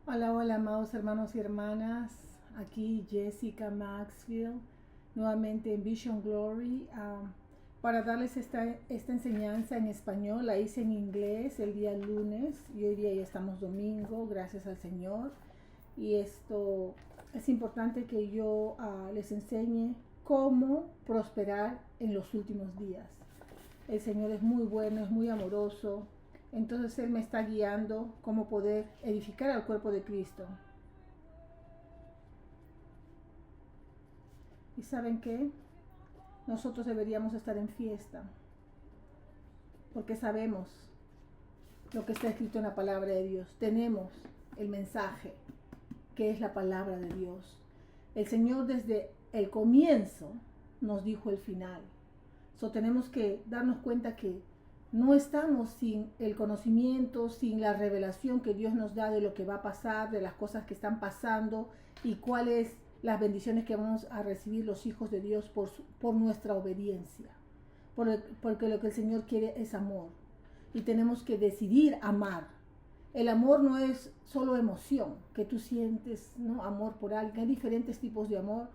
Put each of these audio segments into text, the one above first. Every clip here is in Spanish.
Hola, hola, amados hermanos y hermanas. Aquí Jessica Maxfield, nuevamente en Vision Glory, para darles esta enseñanza en español. La hice en inglés el día lunes y hoy día ya estamos domingo, gracias al Señor. Y esto es importante que yo les enseñe cómo prosperar en los últimos días. El Señor es muy bueno, es muy amoroso. Entonces Él me está guiando cómo poder edificar al cuerpo de Cristo. ¿Y saben qué? Nosotros deberíamos estar en fiesta, porque sabemos lo que está escrito en la palabra de Dios. Tenemos el mensaje, que es la palabra de Dios. El Señor desde el comienzo nos dijo el final. Tenemos que darnos cuenta que no estamos sin el conocimiento, sin la revelación que Dios nos da de lo que va a pasar, de las cosas que están pasando y cuáles las bendiciones que vamos a recibir los hijos de Dios por nuestra obediencia. Porque lo que el Señor quiere es amor. Y tenemos que decidir amar. El amor no es solo emoción, que tú sientes, ¿no?, amor por alguien. Hay diferentes tipos de amor.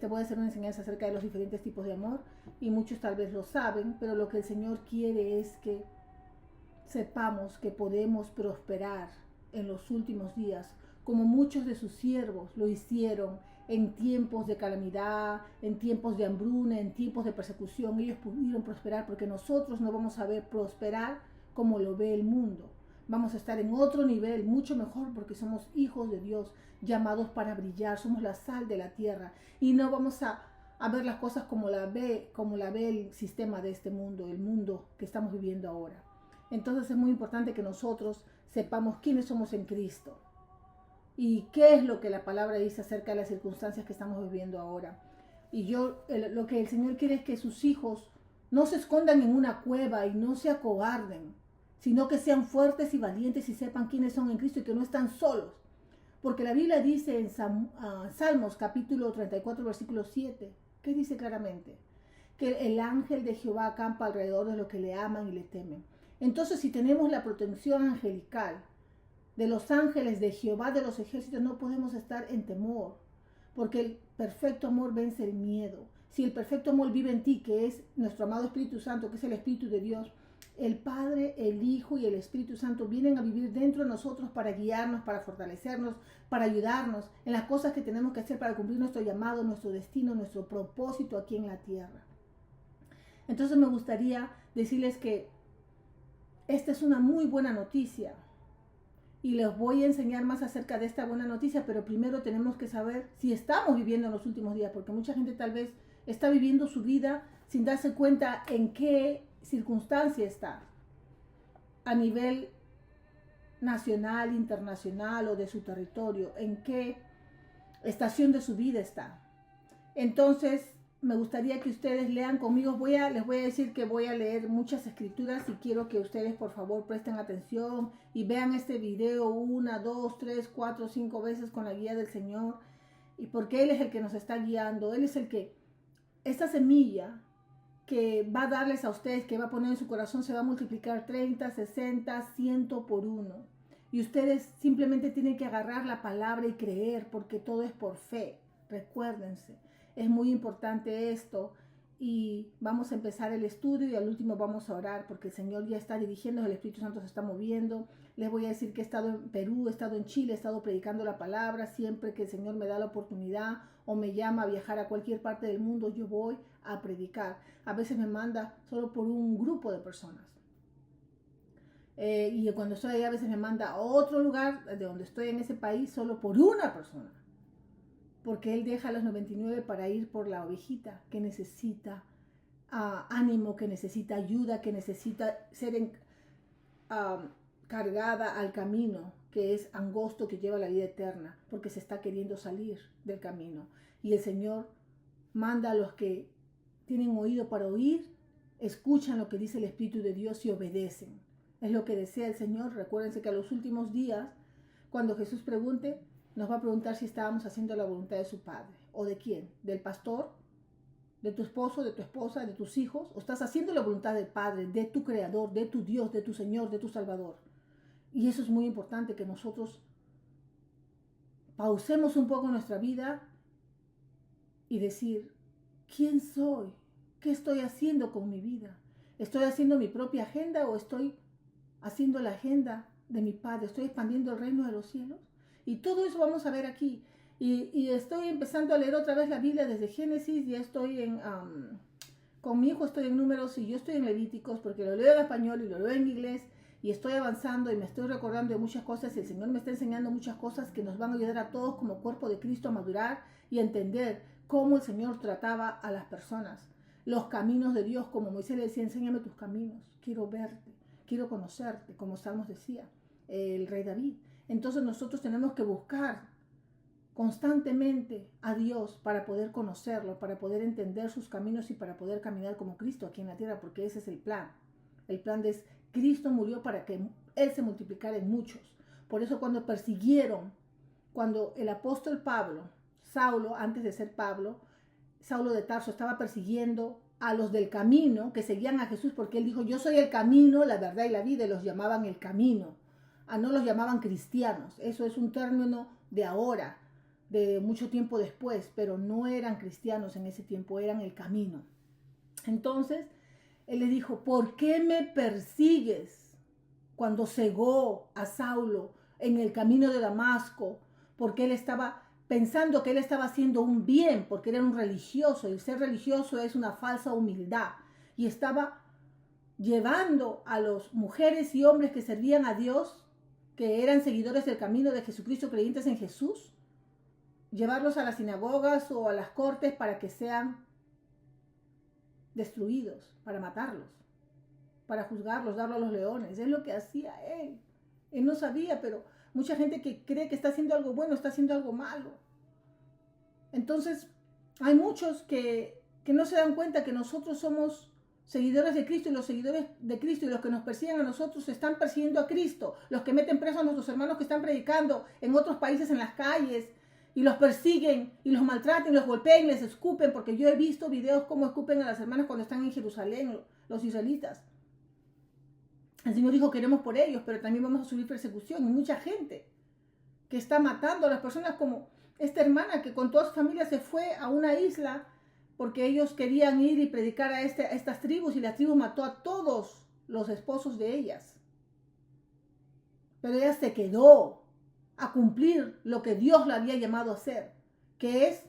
Voy a hacer una enseñanza acerca de los diferentes tipos de amor y muchos tal vez lo saben, pero lo que el Señor quiere es que sepamos que podemos prosperar en los últimos días, como muchos de sus siervos lo hicieron en tiempos de calamidad, en tiempos de hambruna, en tiempos de persecución. Ellos pudieron prosperar porque nosotros no vamos a ver prosperar como lo ve el mundo. Vamos a estar en otro nivel, mucho mejor, porque somos hijos de Dios, llamados para brillar, somos la sal de la tierra y no vamos a ver las cosas como la ve el sistema de este mundo, el mundo que estamos viviendo ahora. Entonces es muy importante que nosotros sepamos quiénes somos en Cristo y qué es lo que la palabra dice acerca de las circunstancias que estamos viviendo ahora. Y lo que el Señor quiere es que sus hijos no se escondan en una cueva y no se acobarden, sino que sean fuertes y valientes y sepan quiénes son en Cristo y que no están solos. Porque la Biblia dice en Salmos capítulo 34, versículo 7, que dice claramente que el ángel de Jehová acampa alrededor de los que le aman y le temen. Entonces, si tenemos la protección angelical de los ángeles de Jehová de los ejércitos, no podemos estar en temor, porque el perfecto amor vence el miedo. Si el perfecto amor vive en ti, que es nuestro amado Espíritu Santo, que es el Espíritu de Dios, el Padre, el Hijo y el Espíritu Santo vienen a vivir dentro de nosotros para guiarnos, para fortalecernos, para ayudarnos en las cosas que tenemos que hacer para cumplir nuestro llamado, nuestro destino, nuestro propósito aquí en la tierra. Entonces me gustaría decirles que esta es una muy buena noticia y les voy a enseñar más acerca de esta buena noticia, pero primero tenemos que saber si estamos viviendo en los últimos días, porque mucha gente tal vez está viviendo su vida sin darse cuenta en qué circunstancia está a nivel nacional, internacional o de su territorio, en qué estación de su vida está. Entonces, me gustaría que ustedes lean conmigo. Les voy a decir que voy a leer muchas escrituras y quiero que ustedes por favor presten atención y vean este video 1, 2, 3, 4, 5 veces con la guía del Señor. Y porque Él es el que nos está guiando, Él es el que, esta semilla que va a darles a ustedes, que va a poner en su corazón, se va a multiplicar 30, 60, 100 por uno. Y ustedes simplemente tienen que agarrar la palabra y creer, porque todo es por fe. Recuérdense, es muy importante esto. Y vamos a empezar el estudio y al último vamos a orar, porque el Señor ya está dirigiendo, el Espíritu Santo se está moviendo. Les voy a decir que he estado en Perú, he estado en Chile, he estado predicando la palabra. Siempre que el Señor me da la oportunidad o me llama a viajar a cualquier parte del mundo, yo voy a predicar. A veces me manda solo por un grupo de personas. Y cuando estoy allá a veces me manda a otro lugar de donde estoy en ese país solo por una persona. Porque Él deja a los 99 para ir por la ovejita que necesita ánimo, que necesita ayuda, que necesita ser cargada al camino que es angosto, que lleva la vida eterna, porque se está queriendo salir del camino. Y el Señor manda a los que tienen oído para oír, escuchan lo que dice el Espíritu de Dios y obedecen. Es lo que desea el Señor. Recuérdense que a los últimos días, cuando Jesús pregunte, nos va a preguntar si estábamos haciendo la voluntad de su Padre. ¿O de quién? ¿Del pastor? ¿De tu esposo, de tu esposa, de tus hijos? ¿O estás haciendo la voluntad del Padre, de tu Creador, de tu Dios, de tu Señor, de tu Salvador? Y eso es muy importante, que nosotros pausemos un poco nuestra vida y decir, ¿quién soy? ¿Qué estoy haciendo con mi vida? ¿Estoy haciendo mi propia agenda o estoy haciendo la agenda de mi Padre? ¿Estoy expandiendo el reino de los cielos? Y todo eso vamos a ver aquí. Y estoy empezando a leer otra vez la Biblia desde Génesis. Ya estoy con mi hijo estoy en Números y yo estoy en Levíticos porque lo leo en español y lo leo en inglés. Y estoy avanzando y me estoy recordando de muchas cosas. Y el Señor me está enseñando muchas cosas que nos van a ayudar a todos como cuerpo de Cristo a madurar y a entender cómo el Señor trataba a las personas. Los caminos de Dios, como Moisés le decía, enséñame tus caminos. Quiero verte, quiero conocerte, como Salmos decía el rey David. Entonces nosotros tenemos que buscar constantemente a Dios para poder conocerlo, para poder entender sus caminos y para poder caminar como Cristo aquí en la tierra, porque ese es el plan. El plan de Cristo murió para que Él se multiplicara en muchos. Por eso cuando persiguieron, cuando el apóstol Pablo, Saulo, antes de ser Pablo, Saulo de Tarso estaba persiguiendo a los del camino que seguían a Jesús porque él dijo, yo soy el camino, la verdad y la vida, y los llamaban el camino. No los llamaban cristianos. Eso es un término de ahora, de mucho tiempo después, pero no eran cristianos en ese tiempo, eran el camino. Entonces, él le dijo, ¿por qué me persigues? Cuando cegó a Saulo en el camino de Damasco, porque él estaba pensando que él estaba haciendo un bien, porque era un religioso, y el ser religioso es una falsa humildad, y estaba llevando a las mujeres y hombres que servían a Dios, que eran seguidores del camino de Jesucristo, creyentes en Jesús, llevarlos a las sinagogas o a las cortes para que sean destruidos, para matarlos, para juzgarlos, darlos a los leones. Es lo que hacía él. Él no sabía, pero mucha gente que cree que está haciendo algo bueno, está haciendo algo malo. Entonces, hay muchos que no se dan cuenta que nosotros somos seguidores de Cristo, y los seguidores de Cristo y los que nos persiguen a nosotros están persiguiendo a Cristo. Los que meten presos a nuestros hermanos que están predicando en otros países en las calles y los persiguen y los maltratan, los golpean, les escupen, porque yo he visto videos cómo escupen a las hermanas cuando están en Jerusalén, los israelitas. El Señor dijo, queremos por ellos, pero también vamos a sufrir persecución. Y mucha gente que está matando a las personas, como esta hermana que con toda su familia se fue a una isla porque ellos querían ir y predicar a estas tribus, y la tribu mató a todos los esposos de ellas. Pero ella se quedó a cumplir lo que Dios la había llamado a hacer, que es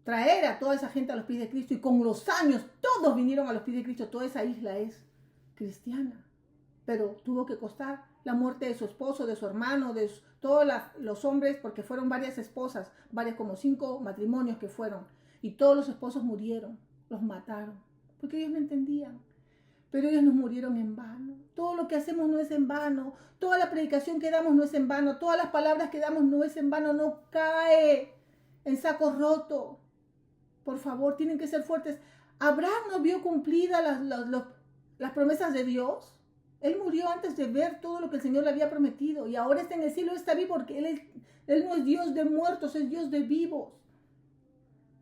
traer a toda esa gente a los pies de Cristo. Y con los años todos vinieron a los pies de Cristo. Toda esa isla es cristiana, pero tuvo que costar la muerte de su esposo, de su hermano, de todos los hombres, porque fueron varias esposas, como 5 matrimonios que fueron, y todos los esposos murieron, los mataron, porque ellos no entendían. Pero ellos no murieron en vano. Todo lo que hacemos no es en vano. Toda la predicación que damos no es en vano. Todas las palabras que damos no es en vano. No cae en saco roto. Por favor, tienen que ser fuertes. Abraham no vio cumplidas las promesas de Dios. Él murió antes de ver todo lo que el Señor le había prometido. Y ahora está en el cielo, está vivo, porque Él no es Dios de muertos, es Dios de vivos.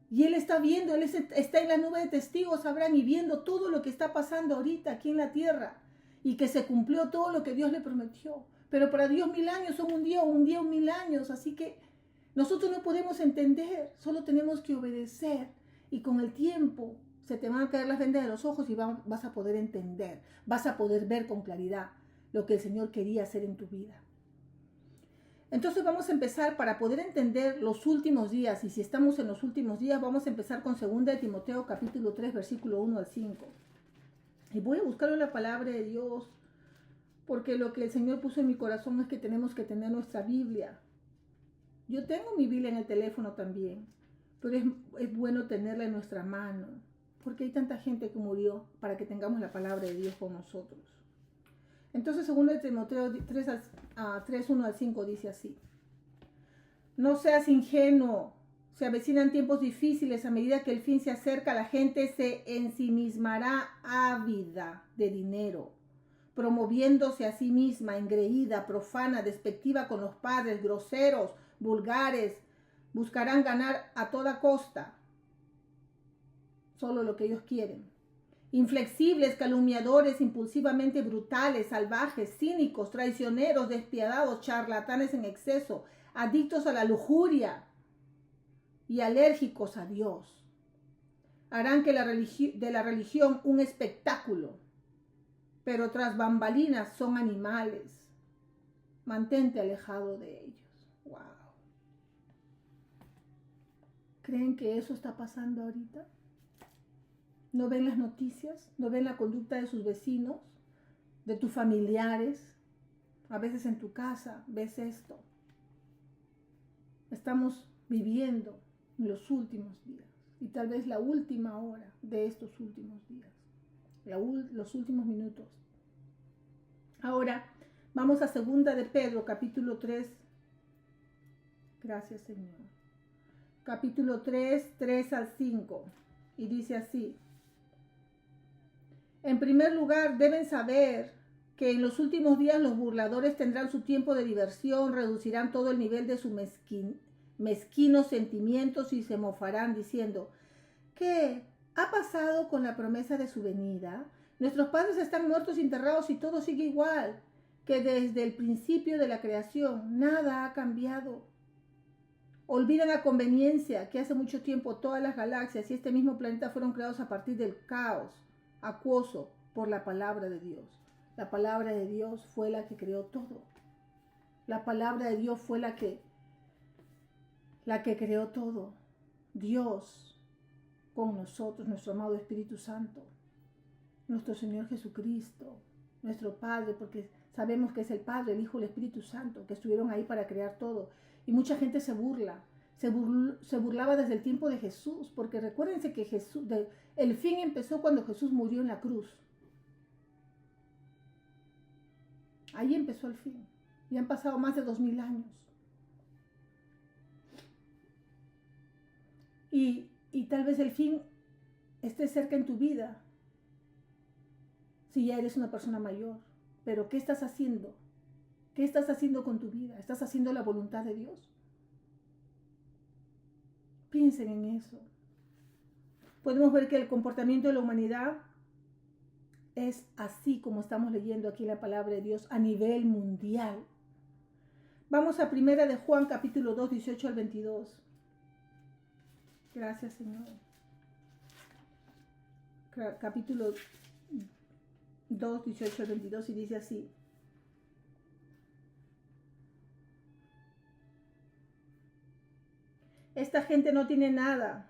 Y Él está viendo, Él está en la nube de testigos, Abraham, y viendo todo lo que está pasando ahorita aquí en la tierra. Y que se cumplió todo lo que Dios le prometió. Pero para Dios 1000 años son un día 1000 años. Así que nosotros no podemos entender, solo tenemos que obedecer. Y con el tiempo se te van a caer las vendas de los ojos y vas a poder entender, vas a poder ver con claridad lo que el Señor quería hacer en tu vida. Entonces vamos a empezar para poder entender los últimos días, y si estamos en los últimos días, vamos a empezar con 2 de Timoteo capítulo 3, versículo 1 al 5. Y voy a buscar la palabra de Dios, porque lo que el Señor puso en mi corazón es que tenemos que tener nuestra Biblia. Yo tengo mi Biblia en el teléfono también, pero es bueno tenerla en nuestra mano, porque hay tanta gente que murió para que tengamos la palabra de Dios con nosotros. Entonces, 2 de Timoteo 3, 1 al 5 dice así: no seas ingenuo, se avecinan tiempos difíciles. A medida que el fin se acerca, la gente se ensimismará ávida de dinero, promoviéndose a sí misma, engreída, profana, despectiva con los padres, groseros, vulgares. Buscarán ganar a toda costa solo lo que ellos quieren. inflexibles, calumniadores, impulsivamente brutales, salvajes, cínicos, traicioneros, despiadados, charlatanes en exceso, adictos a la lujuria y alérgicos a Dios. Harán que de la religión un espectáculo, pero tras bambalinas son animales. Mantente alejado de ellos. Wow. ¿Creen que eso está pasando ahorita? ¿No ven las noticias? ¿No ven la conducta de sus vecinos? ¿De tus familiares? A veces en tu casa ves esto. Estamos viviendo en los últimos días y tal vez la última hora de estos últimos días, los últimos minutos. Ahora vamos a 2 de Pedro, capítulo 3. Gracias, Señor. Capítulo 3, 3 al 5. Y dice así: en primer lugar, deben saber que en los últimos días los burladores tendrán su tiempo de diversión, reducirán todo el nivel de sus mezquinos sentimientos y se mofarán diciendo: ¿qué ha pasado con la promesa de su venida? Nuestros padres están muertos y enterrados y todo sigue igual que desde el principio de la creación. Nada ha cambiado. Olvidan a conveniencia que hace mucho tiempo todas las galaxias y este mismo planeta fueron creados a partir del caos acuoso por la palabra de Dios. La palabra de Dios fue la que creó todo. La palabra de Dios fue la que creó todo. Dios con nosotros, nuestro amado Espíritu Santo, nuestro Señor Jesucristo, nuestro Padre, porque sabemos que es el Padre, el Hijo y el Espíritu Santo, que estuvieron ahí para crear todo. Y mucha gente se burla. Se burlaba desde el tiempo de Jesús, porque recuérdense que el fin empezó cuando Jesús murió en la cruz. Ahí empezó el fin. Y han pasado más de 2000 años. Y tal vez el fin esté cerca en tu vida, si ya eres una persona mayor. Pero ¿qué estás haciendo? ¿Qué estás haciendo con tu vida? ¿Estás haciendo la voluntad de Dios? Piensen en eso. Podemos ver que el comportamiento de la humanidad es así como estamos leyendo aquí la palabra de Dios a nivel mundial. Vamos a 1 de Juan, capítulo 2, 18 al 22. Gracias, Señor. Capítulo 2, 18 al 22, y dice así: esta gente no tiene nada.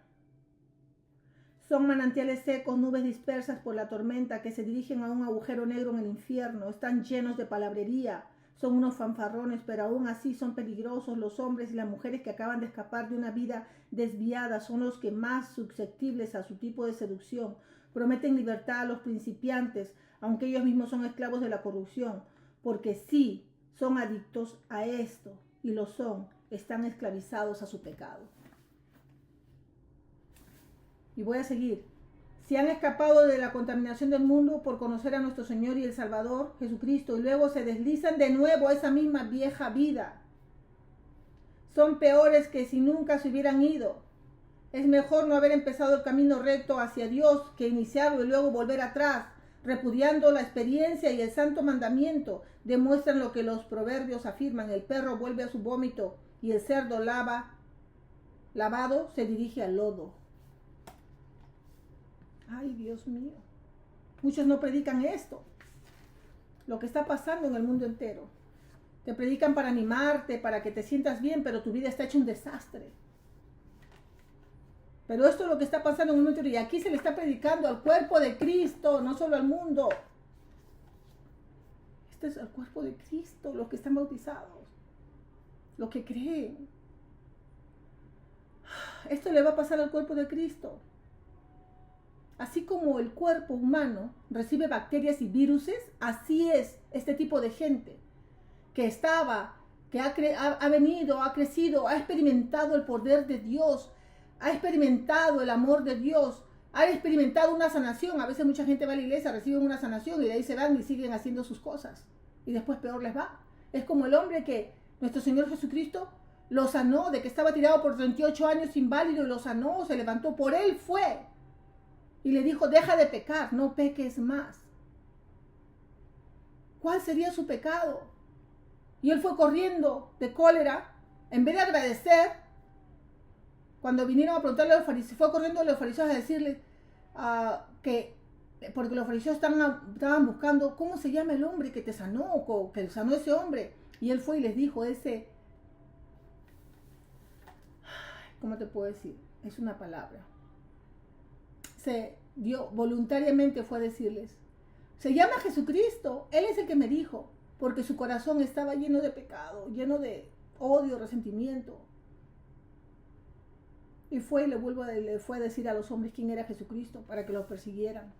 Son manantiales secos, nubes dispersas por la tormenta que se dirigen a un agujero negro en el infierno. Están llenos de palabrería. Son unos fanfarrones, pero aún así son peligrosos. Los hombres y las mujeres que acaban de escapar de una vida desviada son los que más susceptibles a su tipo de seducción. Prometen libertad a los principiantes, aunque ellos mismos son esclavos de la corrupción, porque sí, son adictos a esto, y lo son. Están esclavizados a su pecado. Y voy a seguir. Si han escapado de la contaminación del mundo por conocer a nuestro Señor y el Salvador, Jesucristo, y luego se deslizan de nuevo a esa misma vieja vida, son peores que si nunca se hubieran ido. Es mejor no haber empezado el camino recto hacia Dios que iniciarlo y luego volver atrás, repudiando la experiencia y el santo mandamiento. Demuestran lo que los proverbios afirman: el perro vuelve a su vómito y el cerdo lavado se dirige al lodo. Ay, Dios mío. Muchos no predican esto, lo que está pasando en el mundo entero. Te predican para animarte, para que te sientas bien, pero tu vida está hecha un desastre. Pero esto es lo que está pasando en el mundo entero, y aquí se le está predicando al cuerpo de Cristo, no solo al mundo. Este es el cuerpo de Cristo, los que están bautizados, los que creen. Esto le va a pasar al cuerpo de Cristo. Así como el cuerpo humano recibe bacterias y viruses, así es este tipo de gente que ha venido, ha crecido, ha experimentado el poder de Dios, ha experimentado el amor de Dios, ha experimentado una sanación. A veces mucha gente va a la iglesia, reciben una sanación y de ahí se van y siguen haciendo sus cosas. Y después peor les va. Es como el hombre que nuestro Señor Jesucristo lo sanó, de que estaba tirado por 38 años inválido, y lo sanó, se levantó. Por él fue. y le dijo, deja de pecar, no peques más. ¿Cuál sería su pecado? Y él fue corriendo de cólera, en vez de agradecer, cuando vinieron a preguntarle a los fariseos, fue corriendo a los fariseos a decirle que, porque los fariseos estaban buscando, ¿cómo se llama el hombre que te sanó? Que sanó ese hombre. Y él fue y les dijo, ¿cómo te puedo decir? Es una palabra. Se dio, voluntariamente fue a decirles, se llama Jesucristo, Él es el que me dijo, porque su corazón estaba lleno de pecado, lleno de odio, resentimiento. Y fue y le fue a decir a los hombres quién era Jesucristo para que los persiguieran.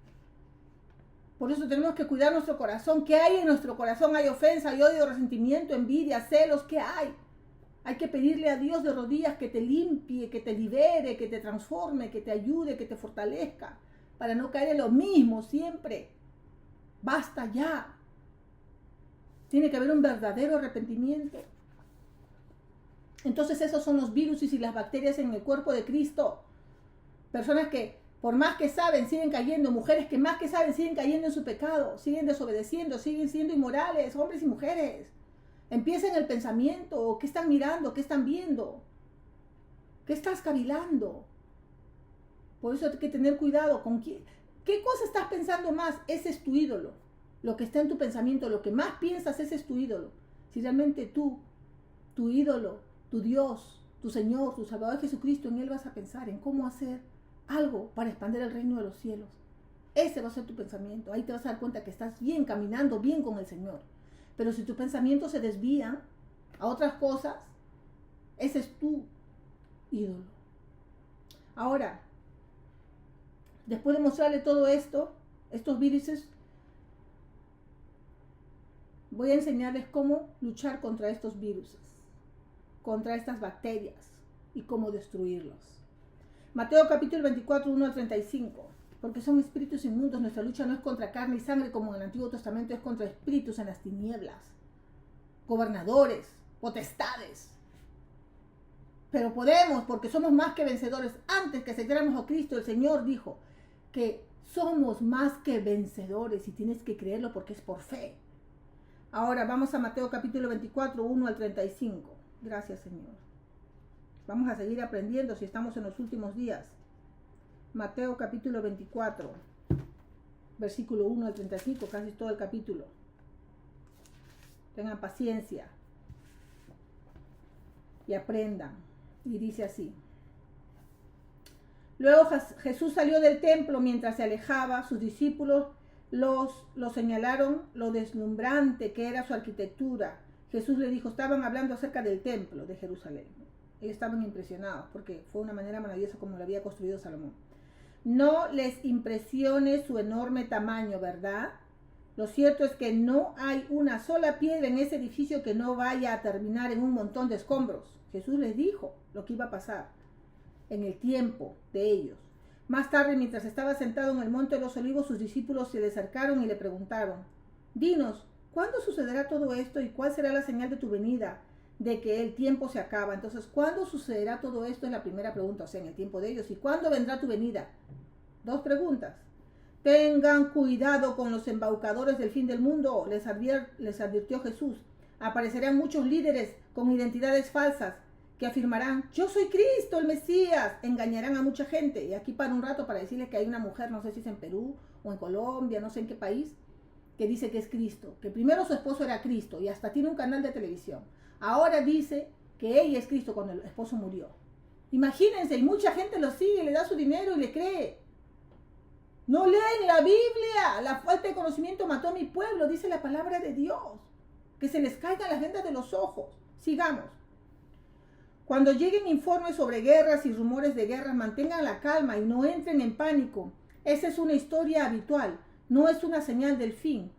Por eso tenemos que cuidar nuestro corazón. ¿Qué hay en nuestro corazón? Hay ofensa, hay odio, resentimiento, envidia, celos. ¿Qué hay? Hay que pedirle a Dios de rodillas que te limpie, que te libere, que te transforme, que te ayude, que te fortalezca, para no caer en lo mismo siempre. Basta ya. Tiene que haber un verdadero arrepentimiento. Entonces esos son los virus y las bacterias en el cuerpo de Cristo. Personas que por más que saben siguen cayendo, mujeres que más que saben siguen cayendo en su pecado, siguen desobedeciendo, siguen siendo inmorales, hombres y mujeres. Empieza en el pensamiento, ¿qué están mirando? ¿Qué están viendo? ¿Qué estás cavilando? Por eso hay que tener cuidado con qué cosa estás pensando más. Ese es tu ídolo. Lo que está en tu pensamiento, lo que más piensas, ese es tu ídolo. Si realmente tú, tu ídolo, tu Dios, tu Señor, tu Salvador Jesucristo, en Él vas a pensar en cómo hacer algo para expandir el reino de los cielos. Ese va a ser tu pensamiento. Ahí te vas a dar cuenta que estás bien, caminando bien con el Señor. Pero si tus pensamientos se desvían a otras cosas, ese es tu ídolo. Ahora, después de mostrarle todo esto, estos virus, voy a enseñarles cómo luchar contra estos virus, contra estas bacterias y cómo destruirlos. Mateo capítulo 24, 1 al 35. Porque son espíritus inmundos. Nuestra lucha no es contra carne y sangre como en el Antiguo Testamento, es contra espíritus en las tinieblas, gobernadores, potestades. Pero podemos, porque somos más que vencedores. Antes que aceptáramos a Cristo, el Señor dijo que somos más que vencedores y tienes que creerlo porque es por fe. Ahora vamos a Mateo capítulo 24, 1 al 35. Gracias, Señor. Vamos a seguir aprendiendo si estamos en los últimos días. Mateo capítulo 24, versículo 1 al 35, casi todo el capítulo. Tengan paciencia y aprendan. Y dice así. Luego Jesús salió del templo. Mientras se alejaba, sus discípulos lo señalaron lo deslumbrante que era su arquitectura. Jesús le dijo, estaban hablando acerca del templo de Jerusalén. Ellos estaban impresionados porque fue una manera maravillosa como lo había construido Salomón. No les impresione su enorme tamaño, ¿verdad? Lo cierto es que no hay una sola piedra en ese edificio que no vaya a terminar en un montón de escombros. Jesús les dijo lo que iba a pasar en el tiempo de ellos. Más tarde, mientras estaba sentado en el Monte de los Olivos, sus discípulos se le acercaron y le preguntaron, dinos, ¿cuándo sucederá todo esto y cuál será la señal de tu venida, de que el tiempo se acaba? Entonces, ¿cuándo sucederá todo esto? Es la primera pregunta, o sea, en el tiempo de ellos. ¿Y cuándo vendrá tu venida? Dos preguntas. Tengan cuidado con los embaucadores del fin del mundo, les advirtió Jesús. Aparecerán muchos líderes con identidades falsas que afirmarán, yo soy Cristo, el Mesías. Engañarán a mucha gente. Y aquí para un rato para decirles que hay una mujer, no sé si es en Perú o en Colombia, no sé en qué país, que dice que es Cristo. Que primero su esposo era Cristo y hasta tiene un canal de televisión. Ahora dice que ella es Cristo cuando el esposo murió. Imagínense, y mucha gente lo sigue, le da su dinero y le cree. No leen la Biblia. La falta de conocimiento mató a mi pueblo, dice la palabra de Dios. Que se les caigan las vendas de los ojos. Sigamos. Cuando lleguen informes sobre guerras y rumores de guerras, mantengan la calma y no entren en pánico. Esa es una historia habitual, no es una señal del fin.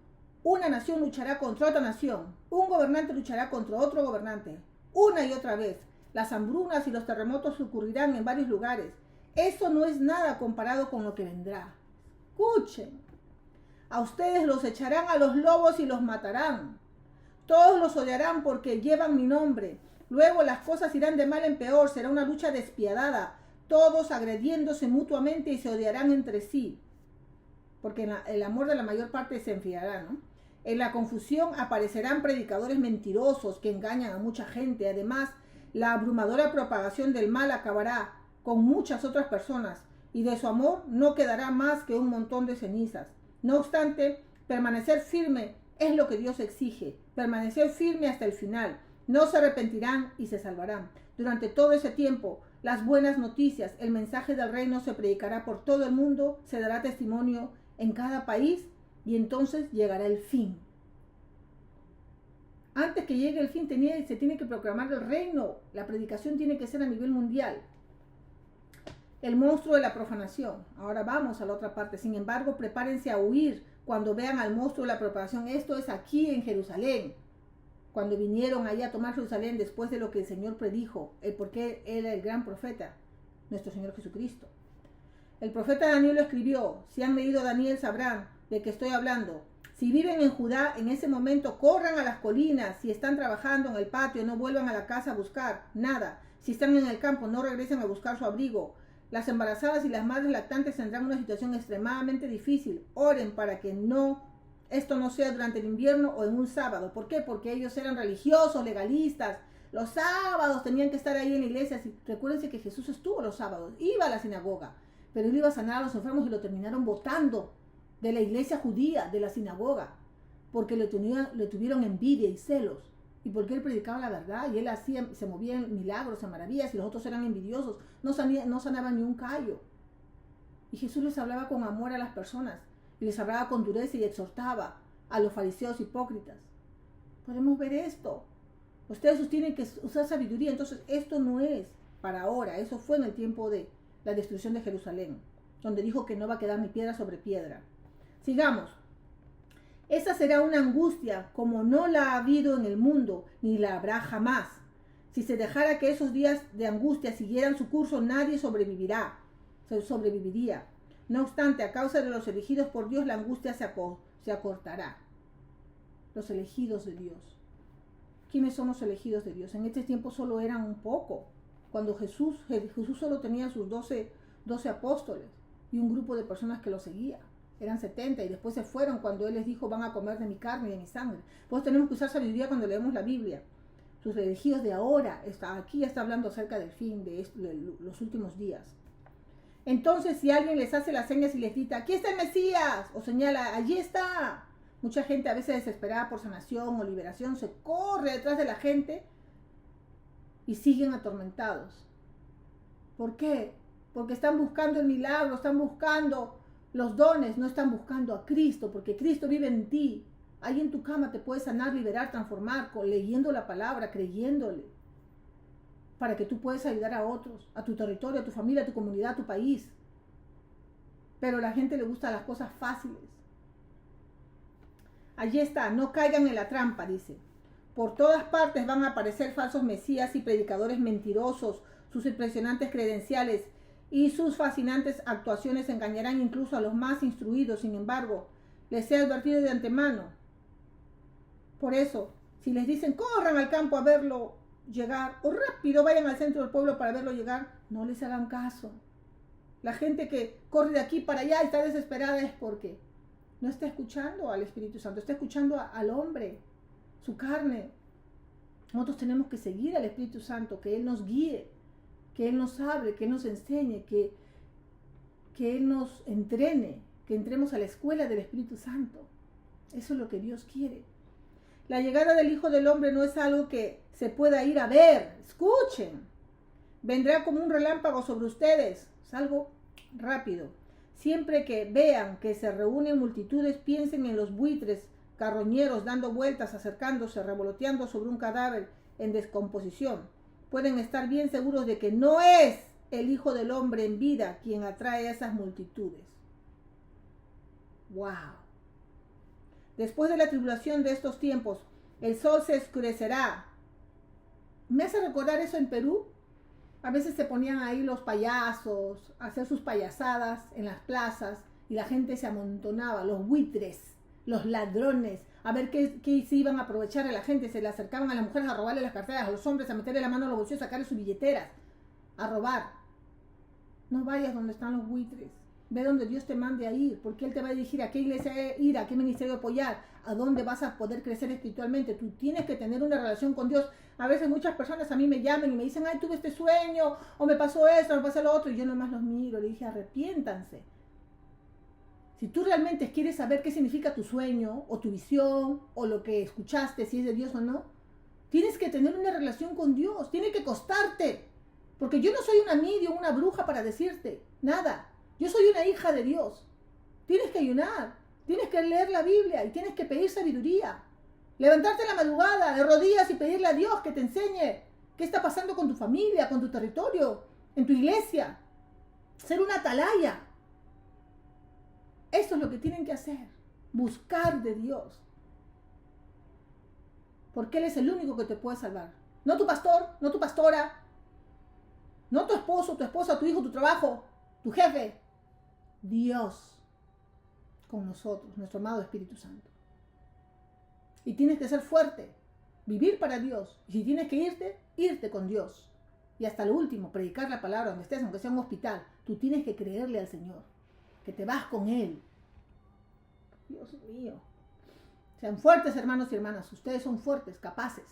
Una nación luchará contra otra nación. Un gobernante luchará contra otro gobernante. Una y otra vez. Las hambrunas y los terremotos ocurrirán en varios lugares. Eso no es nada comparado con lo que vendrá. Escuchen. A ustedes los echarán a los lobos y los matarán. Todos los odiarán porque llevan mi nombre. Luego las cosas irán de mal en peor. Será una lucha despiadada. todos agrediéndose mutuamente y se odiarán entre sí, porque el amor de la mayor parte se enfriará, ¿no? En la confusión aparecerán predicadores mentirosos que engañan a mucha gente. Además, la abrumadora propagación del mal acabará con muchas otras personas y de su amor no quedará más que un montón de cenizas. No obstante, permanecer firme es lo que Dios exige, permanecer firme hasta el final. No se arrepentirán y se salvarán. Durante todo ese tiempo, las buenas noticias, el mensaje del reino se predicará por todo el mundo, se dará testimonio en cada país y entonces llegará el fin. Antes que llegue el fin se tiene que proclamar el reino. La predicación tiene que ser a nivel mundial. El monstruo de la profanación. Ahora vamos a la otra parte. Sin embargo, prepárense a huir cuando vean al monstruo de la propagación. Esto es aquí en Jerusalén. Cuando vinieron allá a tomar Jerusalén después de lo que el Señor predijo, porque Él era el gran profeta, nuestro Señor Jesucristo. El profeta Daniel lo escribió. Si han leído Daniel sabrán de qué estoy hablando. Si viven en Judá, en ese momento corran a las colinas. Si están trabajando en el patio, no vuelvan a la casa a buscar nada. Si están en el campo, no regresen a buscar su abrigo. Las embarazadas y las madres lactantes tendrán una situación extremadamente difícil. Oren para que esto no sea durante el invierno o en un sábado. ¿Por qué? Porque ellos eran religiosos, legalistas. Los sábados tenían que estar ahí en la iglesia. Recuérdense que Jesús estuvo los sábados, iba a la sinagoga, pero él iba a sanar a los enfermos y lo terminaron botando de la iglesia judía, de la sinagoga, porque le tuvieron envidia y celos, y porque él predicaba la verdad, y él se movía en milagros, en maravillas, y los otros eran envidiosos, no sanaban ni un callo. Y Jesús les hablaba con amor a las personas, y les hablaba con dureza y exhortaba a los fariseos hipócritas. Podemos ver esto. Ustedes tienen que usar sabiduría. Entonces esto no es para ahora, eso fue en el tiempo de la destrucción de Jerusalén, donde dijo que no va a quedar ni piedra sobre piedra. Sigamos. Esa será una angustia como no la ha habido en el mundo, ni la habrá jamás. Si se dejara que esos días de angustia siguieran su curso, nadie sobreviviría. No obstante, a causa de los elegidos por Dios, la angustia se acortará. Los elegidos de Dios. ¿Quiénes son los elegidos de Dios? En este tiempo solo eran un poco. Cuando Jesús solo tenía sus 12 apóstoles y un grupo de personas que lo seguía. Eran 70 y después se fueron cuando Él les dijo: van a comer de mi carne y de mi sangre. Pues tenemos que usar sabiduría cuando leemos la Biblia. Sus elegidos de ahora, aquí ya está hablando acerca del fin, de los últimos días. Entonces, si alguien les hace las señas y les grita: aquí está el Mesías, o señala: allí está. Mucha gente, a veces desesperada por sanación o liberación, se corre detrás de la gente y siguen atormentados. ¿Por qué? Porque están buscando el milagro, están buscando los dones, no están buscando a Cristo, porque Cristo vive en ti. Ahí en tu cama te puedes sanar, liberar, transformar, leyendo la palabra, creyéndole, para que tú puedas ayudar a otros, a tu territorio, a tu familia, a tu comunidad, a tu país. Pero a la gente le gustan las cosas fáciles. Allí está, no caigan en la trampa, dice. Por todas partes van a aparecer falsos mesías y predicadores mentirosos. Sus impresionantes credenciales y sus fascinantes actuaciones engañarán incluso a los más instruidos. Sin embargo, les he advertido de antemano. Por eso, si les dicen: corran al campo a verlo llegar, o rápido vayan al centro del pueblo para verlo llegar, no les hagan caso. La gente que corre de aquí para allá y está desesperada es porque no está escuchando al Espíritu Santo, está escuchando al hombre, su carne. Nosotros tenemos que seguir al Espíritu Santo, que Él nos guíe, que Él nos hable, que Él nos enseñe, que Él nos entrene, que entremos a la escuela del Espíritu Santo. Eso es lo que Dios quiere. La llegada del Hijo del Hombre no es algo que se pueda ir a ver. Escuchen. Vendrá como un relámpago sobre ustedes. Es algo rápido. Siempre que vean que se reúnen multitudes, piensen en los buitres carroñeros dando vueltas, acercándose, revoloteando sobre un cadáver en descomposición. Pueden estar bien seguros de que no es el Hijo del Hombre en vida quien atrae a esas multitudes. ¡Wow! Después de la tribulación de estos tiempos, el sol se oscurecerá. Me hace recordar eso en Perú. A veces se ponían ahí los payasos a hacer sus payasadas en las plazas y la gente se amontonaba, los buitres, los ladrones, a ver qué se iban a aprovechar de la gente. Se le acercaban a las mujeres a robarle las carteras, a los hombres a meterle la mano en los bolsillos, a sacarle sus billeteras, a robar. No vayas donde están los buitres. Ve donde Dios te mande a ir, porque Él te va a dirigir a qué iglesia ir, a qué ministerio apoyar, a dónde vas a poder crecer espiritualmente. Tú tienes que tener una relación con Dios. A veces muchas personas a mí me llaman y me dicen, ay, tuve este sueño, o me pasó esto, o me pasó lo otro, y yo nomás los miro, le dije, arrepiéntanse. Si tú realmente quieres saber qué significa tu sueño, o tu visión, o lo que escuchaste, si es de Dios o no, tienes que tener una relación con Dios, tiene que costarte. Porque yo no soy una medium, una bruja para decirte nada. Yo soy una hija de Dios. Tienes que ayunar, tienes que leer la Biblia y tienes que pedir sabiduría. Levantarte en la madrugada de rodillas y pedirle a Dios que te enseñe qué está pasando con tu familia, con tu territorio, en tu iglesia. Ser una atalaya. Eso es lo que tienen que hacer. Buscar de Dios. Porque Él es el único que te puede salvar. No tu pastor, no tu pastora, no tu esposo, tu esposa, tu hijo, tu trabajo, tu jefe. Dios con nosotros, nuestro amado Espíritu Santo. Y tienes que ser fuerte, vivir para Dios. Y si tienes que irte, irte con Dios. Y hasta lo último, predicar la palabra donde estés, aunque sea en un hospital. Tú tienes que creerle al Señor, que te vas con Él. Dios mío. Sean fuertes, hermanos y hermanas. Ustedes son fuertes, capaces.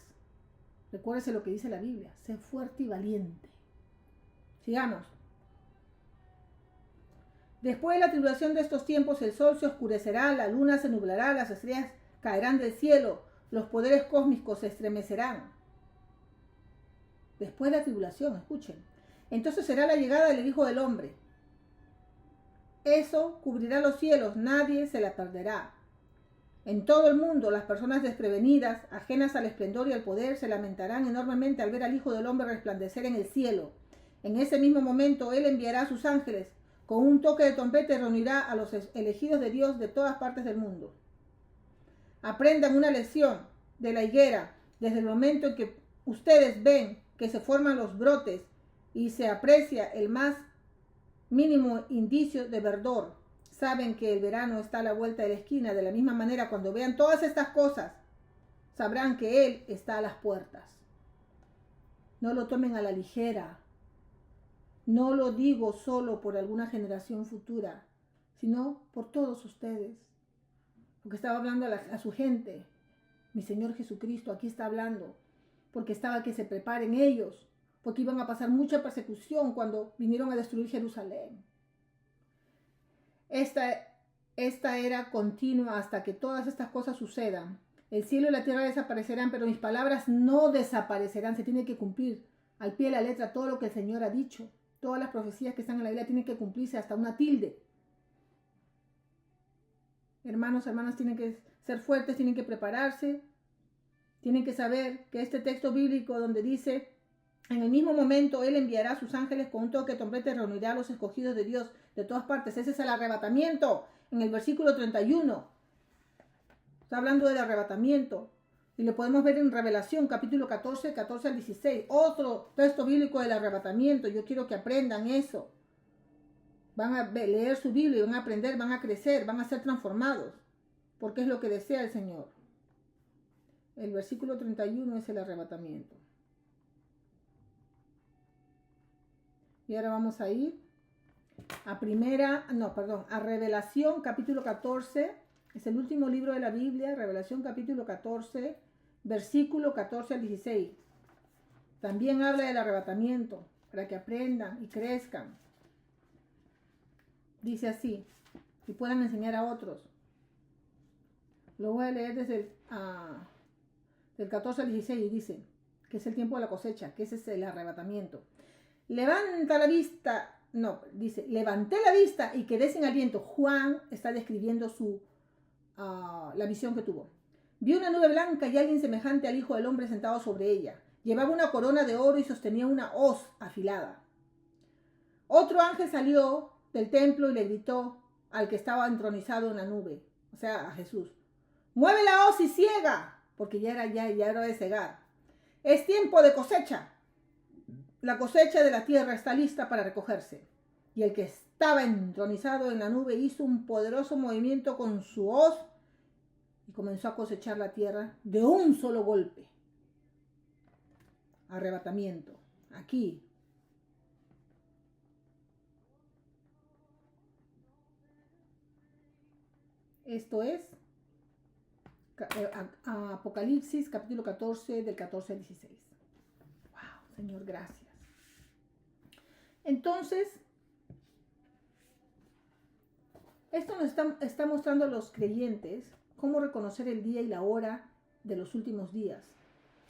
Recuérdese lo que dice la Biblia. Sé fuerte y valiente. Sigamos. Después de la tribulación de estos tiempos, el sol se oscurecerá, la luna se nublará, las estrellas caerán del cielo, los poderes cósmicos se estremecerán. Después de la tribulación, escuchen. Entonces será la llegada del Hijo del Hombre. Eso cubrirá los cielos, nadie se la perderá. En todo el mundo, las personas desprevenidas, ajenas al esplendor y al poder, se lamentarán enormemente al ver al Hijo del Hombre resplandecer en el cielo. En ese mismo momento, Él enviará a sus ángeles. Con un toque de trompeta reunirá a los elegidos de Dios de todas partes del mundo. Aprendan una lección de la higuera desde el momento en que ustedes ven que se forman los brotes y se aprecia el más mínimo indicio de verdor. Saben que el verano está a la vuelta de la esquina. De la misma manera, cuando vean todas estas cosas, sabrán que Él está a las puertas. No lo tomen a la ligera. No lo digo solo por alguna generación futura, sino por todos ustedes. Porque estaba hablando a su gente. Mi Señor Jesucristo aquí está hablando. Porque estaba que se preparen ellos. Porque iban a pasar mucha persecución cuando vinieron a destruir Jerusalén. Esta era continua hasta que todas estas cosas sucedan. El cielo y la tierra desaparecerán, pero mis palabras no desaparecerán. Se tiene que cumplir al pie de la letra todo lo que el Señor ha dicho. Todas las profecías que están en la Biblia tienen que cumplirse hasta una tilde. Hermanos, hermanas, tienen que ser fuertes, tienen que prepararse. Tienen que saber que este texto bíblico donde dice, en el mismo momento Él enviará a sus ángeles con un toque de trompeta y reunirá a los escogidos de Dios de todas partes. Ese es el arrebatamiento. En el versículo 31. Está hablando del arrebatamiento. Y lo podemos ver en Revelación, capítulo 14, 14 al 16. Otro texto bíblico del arrebatamiento. Yo quiero que aprendan eso. Van a leer su Biblia, van a aprender, van a crecer, van a ser transformados. Porque es lo que desea el Señor. El versículo 31 es el arrebatamiento. Y ahora vamos a ir a Revelación, capítulo 14. Es el último libro de la Biblia, Revelación, capítulo 14. Versículo 14 al 16. También habla del arrebatamiento, para que aprendan y crezcan. Dice así, y puedan enseñar a otros. Lo voy a leer desde del 14 al 16 y dice que es el tiempo de la cosecha, que ese es el arrebatamiento. Levanta la vista, levanté la vista y quedé sin aliento. Juan está describiendo la visión que tuvo. Vi una nube blanca y alguien semejante al Hijo del Hombre sentado sobre ella. Llevaba una corona de oro y sostenía una hoz afilada. Otro ángel salió del templo y le gritó al que estaba entronizado en la nube, o sea, a Jesús: mueve la hoz y ciega, porque ya era de cegar. Es tiempo de cosecha. La cosecha de la tierra está lista para recogerse. Y el que estaba entronizado en la nube hizo un poderoso movimiento con su hoz y comenzó a cosechar la tierra de un solo golpe. Arrebatamiento. Aquí. Esto es Apocalipsis capítulo 14 del 14 al 16. Wow, Señor, gracias. Entonces, esto nos está mostrando a los creyentes cómo reconocer el día y la hora de los últimos días.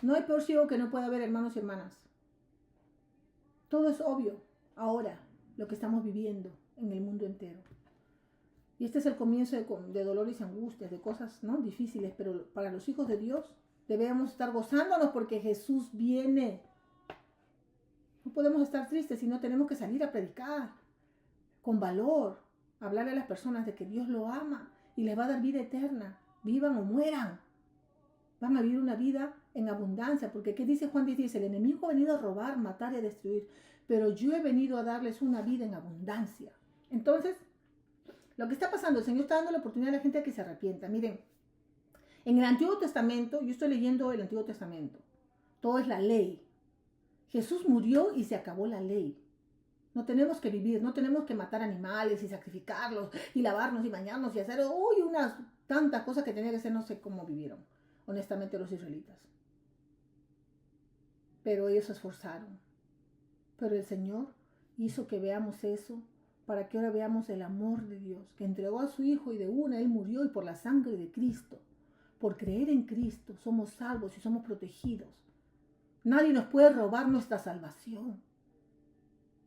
No hay peor ciego que no pueda ver, hermanos y hermanas. Todo es obvio ahora, lo que estamos viviendo en el mundo entero. Y este es el comienzo de dolores y angustias, de cosas, ¿no?, difíciles, pero para los hijos de Dios debemos estar gozándonos porque Jesús viene. No podemos estar tristes, sino tenemos que salir a predicar con valor, hablarle a las personas de que Dios lo ama y les va a dar vida eterna, vivan o mueran. Van a vivir una vida en abundancia, porque ¿qué dice Juan 10:10? El enemigo ha venido a robar, matar y a destruir, pero yo he venido a darles una vida en abundancia. Entonces, lo que está pasando, el Señor está dando la oportunidad a la gente a que se arrepienta. Miren, en el Antiguo Testamento, yo estoy leyendo el Antiguo Testamento, todo es la ley. Jesús murió y se acabó la ley. No tenemos que vivir, no tenemos que matar animales y sacrificarlos y lavarnos y bañarnos y hacer unas tantas cosas que tenía que hacer, no sé cómo vivieron, honestamente, los israelitas. Pero ellos se esforzaron. Pero el Señor hizo que veamos eso para que ahora veamos el amor de Dios, que entregó a su Hijo y de una Él murió, y por la sangre de Cristo, por creer en Cristo, somos salvos y somos protegidos. Nadie nos puede robar nuestra salvación.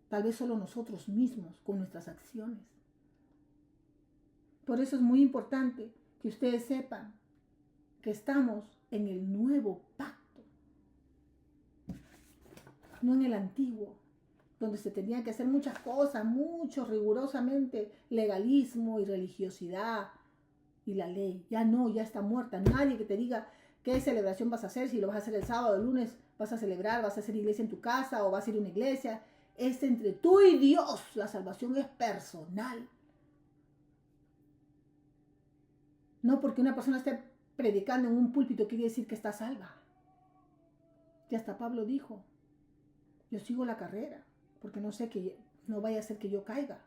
Tal vez solo nosotros mismos con nuestras acciones. Por eso es muy importante que ustedes sepan que estamos en el nuevo pacto, no en el antiguo, donde se tenían que hacer muchas cosas, mucho rigurosamente legalismo y religiosidad y la ley. Ya no, ya está muerta. Nadie que te diga qué celebración vas a hacer, si lo vas a hacer el sábado o el lunes, vas a celebrar, vas a hacer iglesia en tu casa o vas a ir a una iglesia. Es entre tú y Dios. La salvación es personal. No porque una persona esté predicando en un púlpito quiere decir que está salva. Y hasta Pablo dijo, yo sigo la carrera, porque no vaya a ser que yo caiga.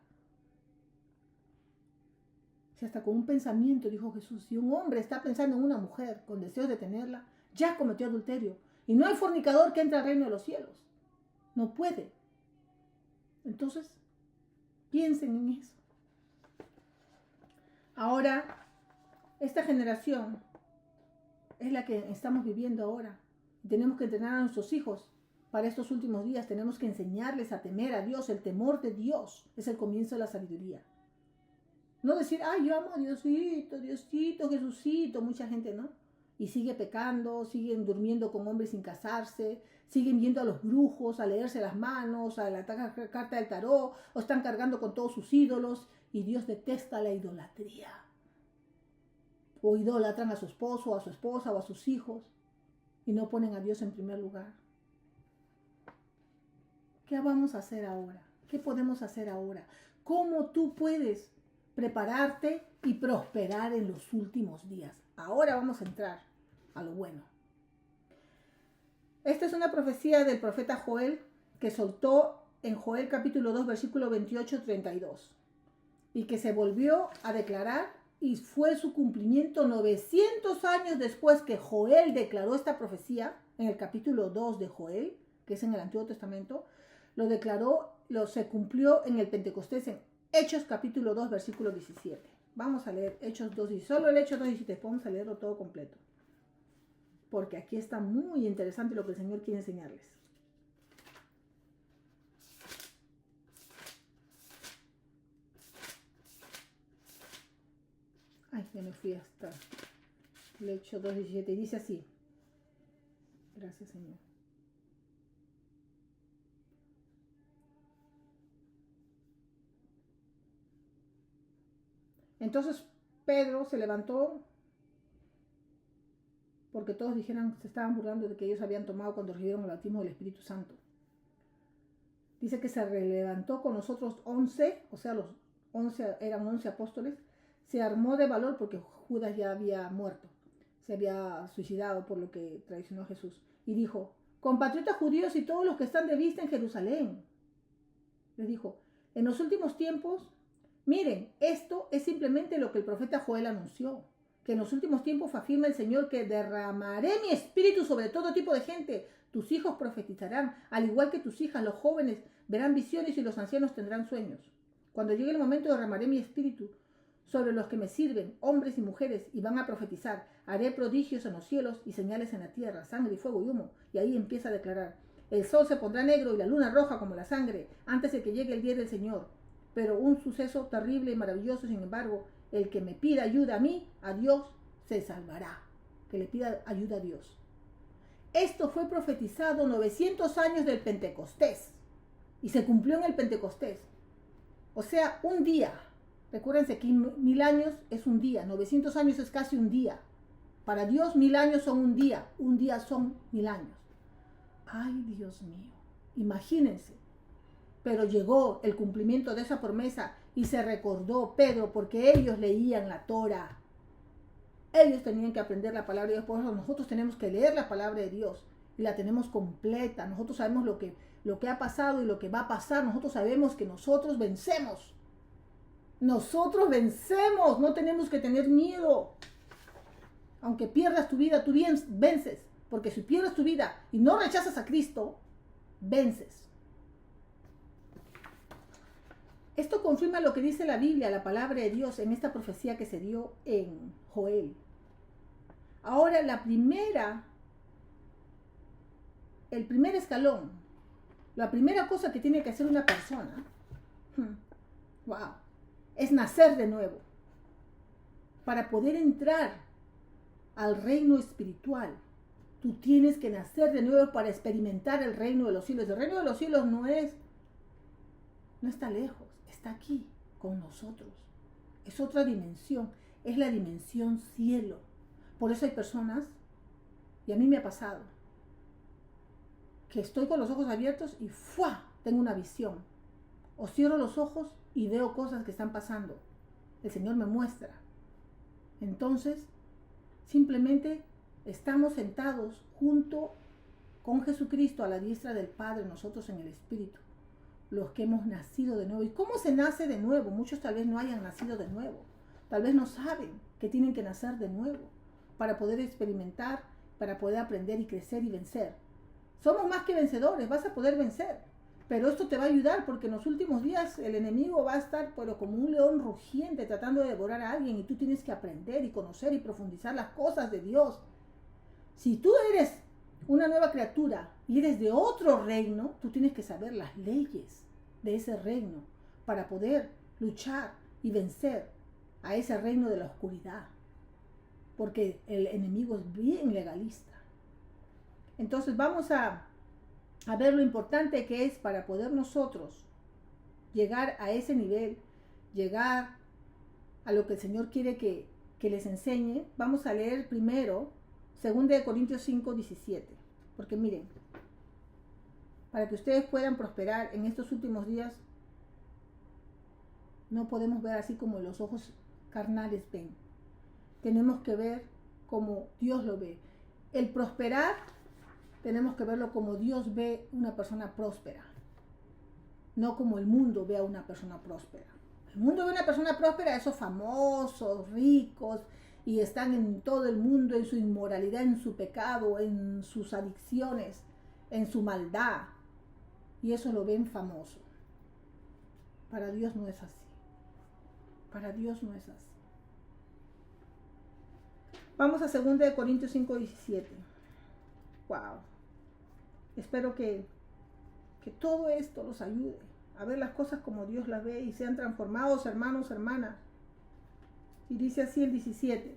Si hasta con un pensamiento, dijo Jesús, si un hombre está pensando en una mujer con deseos de tenerla, ya cometió adulterio. Y no hay fornicador que entre al reino de los cielos. No puede. Entonces, piensen en eso. Ahora, esta generación es la que estamos viviendo ahora. Tenemos que entrenar a nuestros hijos para estos últimos días. Tenemos que enseñarles a temer a Dios. El temor de Dios es el comienzo de la sabiduría. No decir, yo amo a Diosito, Diosito, Jesucito. Mucha gente no. Y sigue pecando, siguen durmiendo con hombres sin casarse, siguen yendo a los brujos, a leerse las manos, a la carta del tarot, o están cargando con todos sus ídolos. Y Dios detesta la idolatría. O idolatran a su esposo, a su esposa o a sus hijos y no ponen a Dios en primer lugar. ¿Qué vamos a hacer ahora? ¿Qué podemos hacer ahora? ¿Cómo tú puedes prepararte y prosperar en los últimos días? Ahora vamos a entrar a lo bueno. Esta es una profecía del profeta Joel que soltó en Joel capítulo 2 versículo 28-32 y que se volvió a declarar. Y fue su cumplimiento 900 años después que Joel declaró esta profecía, en el capítulo 2 de Joel, que es en el Antiguo Testamento, lo declaró, se cumplió en el Pentecostés, en Hechos capítulo 2, versículo 17. Vamos a leer Hechos 2, y solo el Hechos 2, 17, vamos a leerlo todo completo. Porque aquí está muy interesante lo que el Señor quiere enseñarles. Ya me fui hasta el Hechos 2:17 y dice así. Gracias, Señor. Entonces Pedro se levantó porque todos se estaban burlando de que ellos habían tomado cuando recibieron el bautismo del Espíritu Santo. Dice que se levantó con los otros 11, o sea, eran 11 apóstoles. Se armó de valor porque Judas ya había muerto, se había suicidado por lo que traicionó a Jesús. Y dijo, compatriotas judíos y todos los que están de vista en Jerusalén, les dijo, en los últimos tiempos Miren, esto es simplemente lo que el profeta Joel anunció, que en los últimos tiempos afirma el Señor que derramaré mi espíritu sobre todo tipo de gente. Tus hijos profetizarán, al igual que tus hijas, los jóvenes verán visiones y los ancianos tendrán sueños. Cuando llegue el momento derramaré mi espíritu sobre los que me sirven, hombres y mujeres, y van a profetizar. Haré prodigios en los cielos y señales en la tierra, sangre y fuego y humo. Y ahí empieza a declarar: el sol se pondrá negro y la luna roja como la sangre, antes de que llegue el día del Señor. Pero un suceso terrible y maravilloso, sin embargo, el que me pida ayuda a mí, a Dios, se salvará. Que le pida ayuda a Dios. Esto fue profetizado 900 años del Pentecostés. Y se cumplió en el Pentecostés. O sea, un día. Recuérdense que 1000 años es un día. 900 años es casi un día. Para Dios 1000 años son un día. Un día son 1000 años. Ay, Dios mío. Imagínense. Pero llegó el cumplimiento de esa promesa y se recordó Pedro porque ellos leían la Torá. Ellos tenían que aprender la palabra de Dios. Por eso nosotros tenemos que leer la palabra de Dios y la tenemos completa. Nosotros sabemos lo que ha pasado y lo que va a pasar. Nosotros sabemos que nosotros vencemos. Nosotros vencemos. No tenemos que tener miedo. Aunque pierdas tu vida, tú vences. Porque si pierdes tu vida y no rechazas a Cristo, vences. Esto confirma lo que dice la Biblia, la palabra de Dios, en esta profecía que se dio en Joel. Ahora, el primer escalón, la primera cosa que tiene que hacer una persona, es nacer de nuevo. Para poder entrar al reino espiritual, tú tienes que nacer de nuevo para experimentar el reino de los cielos. El reino de los cielos no está lejos. Está aquí con nosotros. Es otra dimensión. Es la dimensión cielo. Por eso hay personas, y a mí me ha pasado, que estoy con los ojos abiertos y ¡fua! Tengo una visión. O cierro los ojos y veo cosas que están pasando. El Señor me muestra. Entonces, simplemente estamos sentados junto con Jesucristo a la diestra del Padre, nosotros en el Espíritu. Los que hemos nacido de nuevo. ¿Y cómo se nace de nuevo? Muchos tal vez no hayan nacido de nuevo. Tal vez no saben que tienen que nacer de nuevo para poder experimentar, para poder aprender y crecer y vencer. Somos más que vencedores, vas a poder vencer. Pero esto te va a ayudar porque en los últimos días el enemigo va a estar como un león rugiente tratando de devorar a alguien y tú tienes que aprender y conocer y profundizar las cosas de Dios. Si tú eres una nueva criatura y eres de otro reino, tú tienes que saber las leyes de ese reino para poder luchar y vencer a ese reino de la oscuridad, porque el enemigo es bien legalista. Entonces vamos a ver lo importante que es para poder nosotros llegar a ese nivel, llegar a lo que el Señor quiere que les enseñe. Vamos a leer primero 2 Corintios 5, 17. Porque miren, para que ustedes puedan prosperar en estos últimos días, no podemos ver así como los ojos carnales ven. Tenemos que ver como Dios lo ve. El prosperar, tenemos que verlo como Dios ve una persona próspera. No como el mundo ve a una persona próspera. El mundo ve a una persona próspera, esos famosos, ricos, y están en todo el mundo, en su inmoralidad, en su pecado, en sus adicciones, en su maldad. Y eso lo ven famoso. Para Dios no es así. Para Dios no es así. Vamos a 2 Corintios 5, 17. Wow. Espero que todo esto los ayude a ver las cosas como Dios las ve y sean transformados, hermanos, hermanas. Y dice así el 17.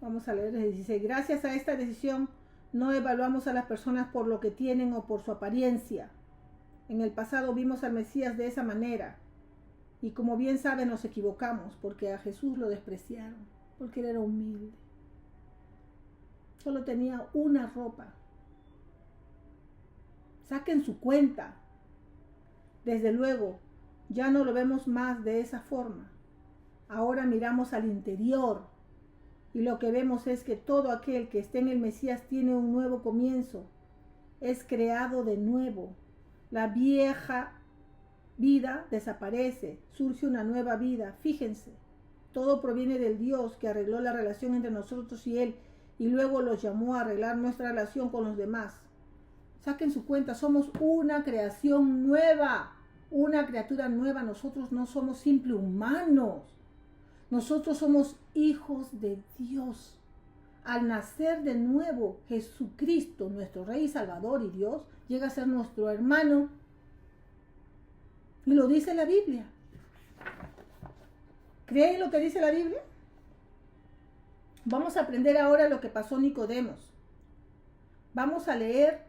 Vamos a leer el 16. Gracias a esta decisión no evaluamos a las personas por lo que tienen o por su apariencia. En el pasado vimos al Mesías de esa manera. Y como bien saben, nos equivocamos porque a Jesús lo despreciaron, porque él era humilde. Solo tenía una ropa. Saquen su cuenta. Desde luego, ya no lo vemos más de esa forma. Ahora miramos al interior y lo que vemos es que todo aquel que esté en el Mesías tiene un nuevo comienzo. Es creado de nuevo La vieja vida desaparece, surge una nueva vida. Fíjense, todo proviene del Dios que arregló la relación entre nosotros y Él y luego los llamó a arreglar nuestra relación con los demás. Saquen su cuenta, somos una creación nueva, una criatura nueva. Nosotros no somos simples humanos, nosotros somos hijos de Dios. Al nacer de nuevo, Jesucristo, nuestro Rey y Salvador y Dios, llega a ser nuestro hermano. Y lo dice la Biblia. ¿Creen lo que dice la Biblia? Vamos a aprender ahora lo que pasó Nicodemos. Vamos a leer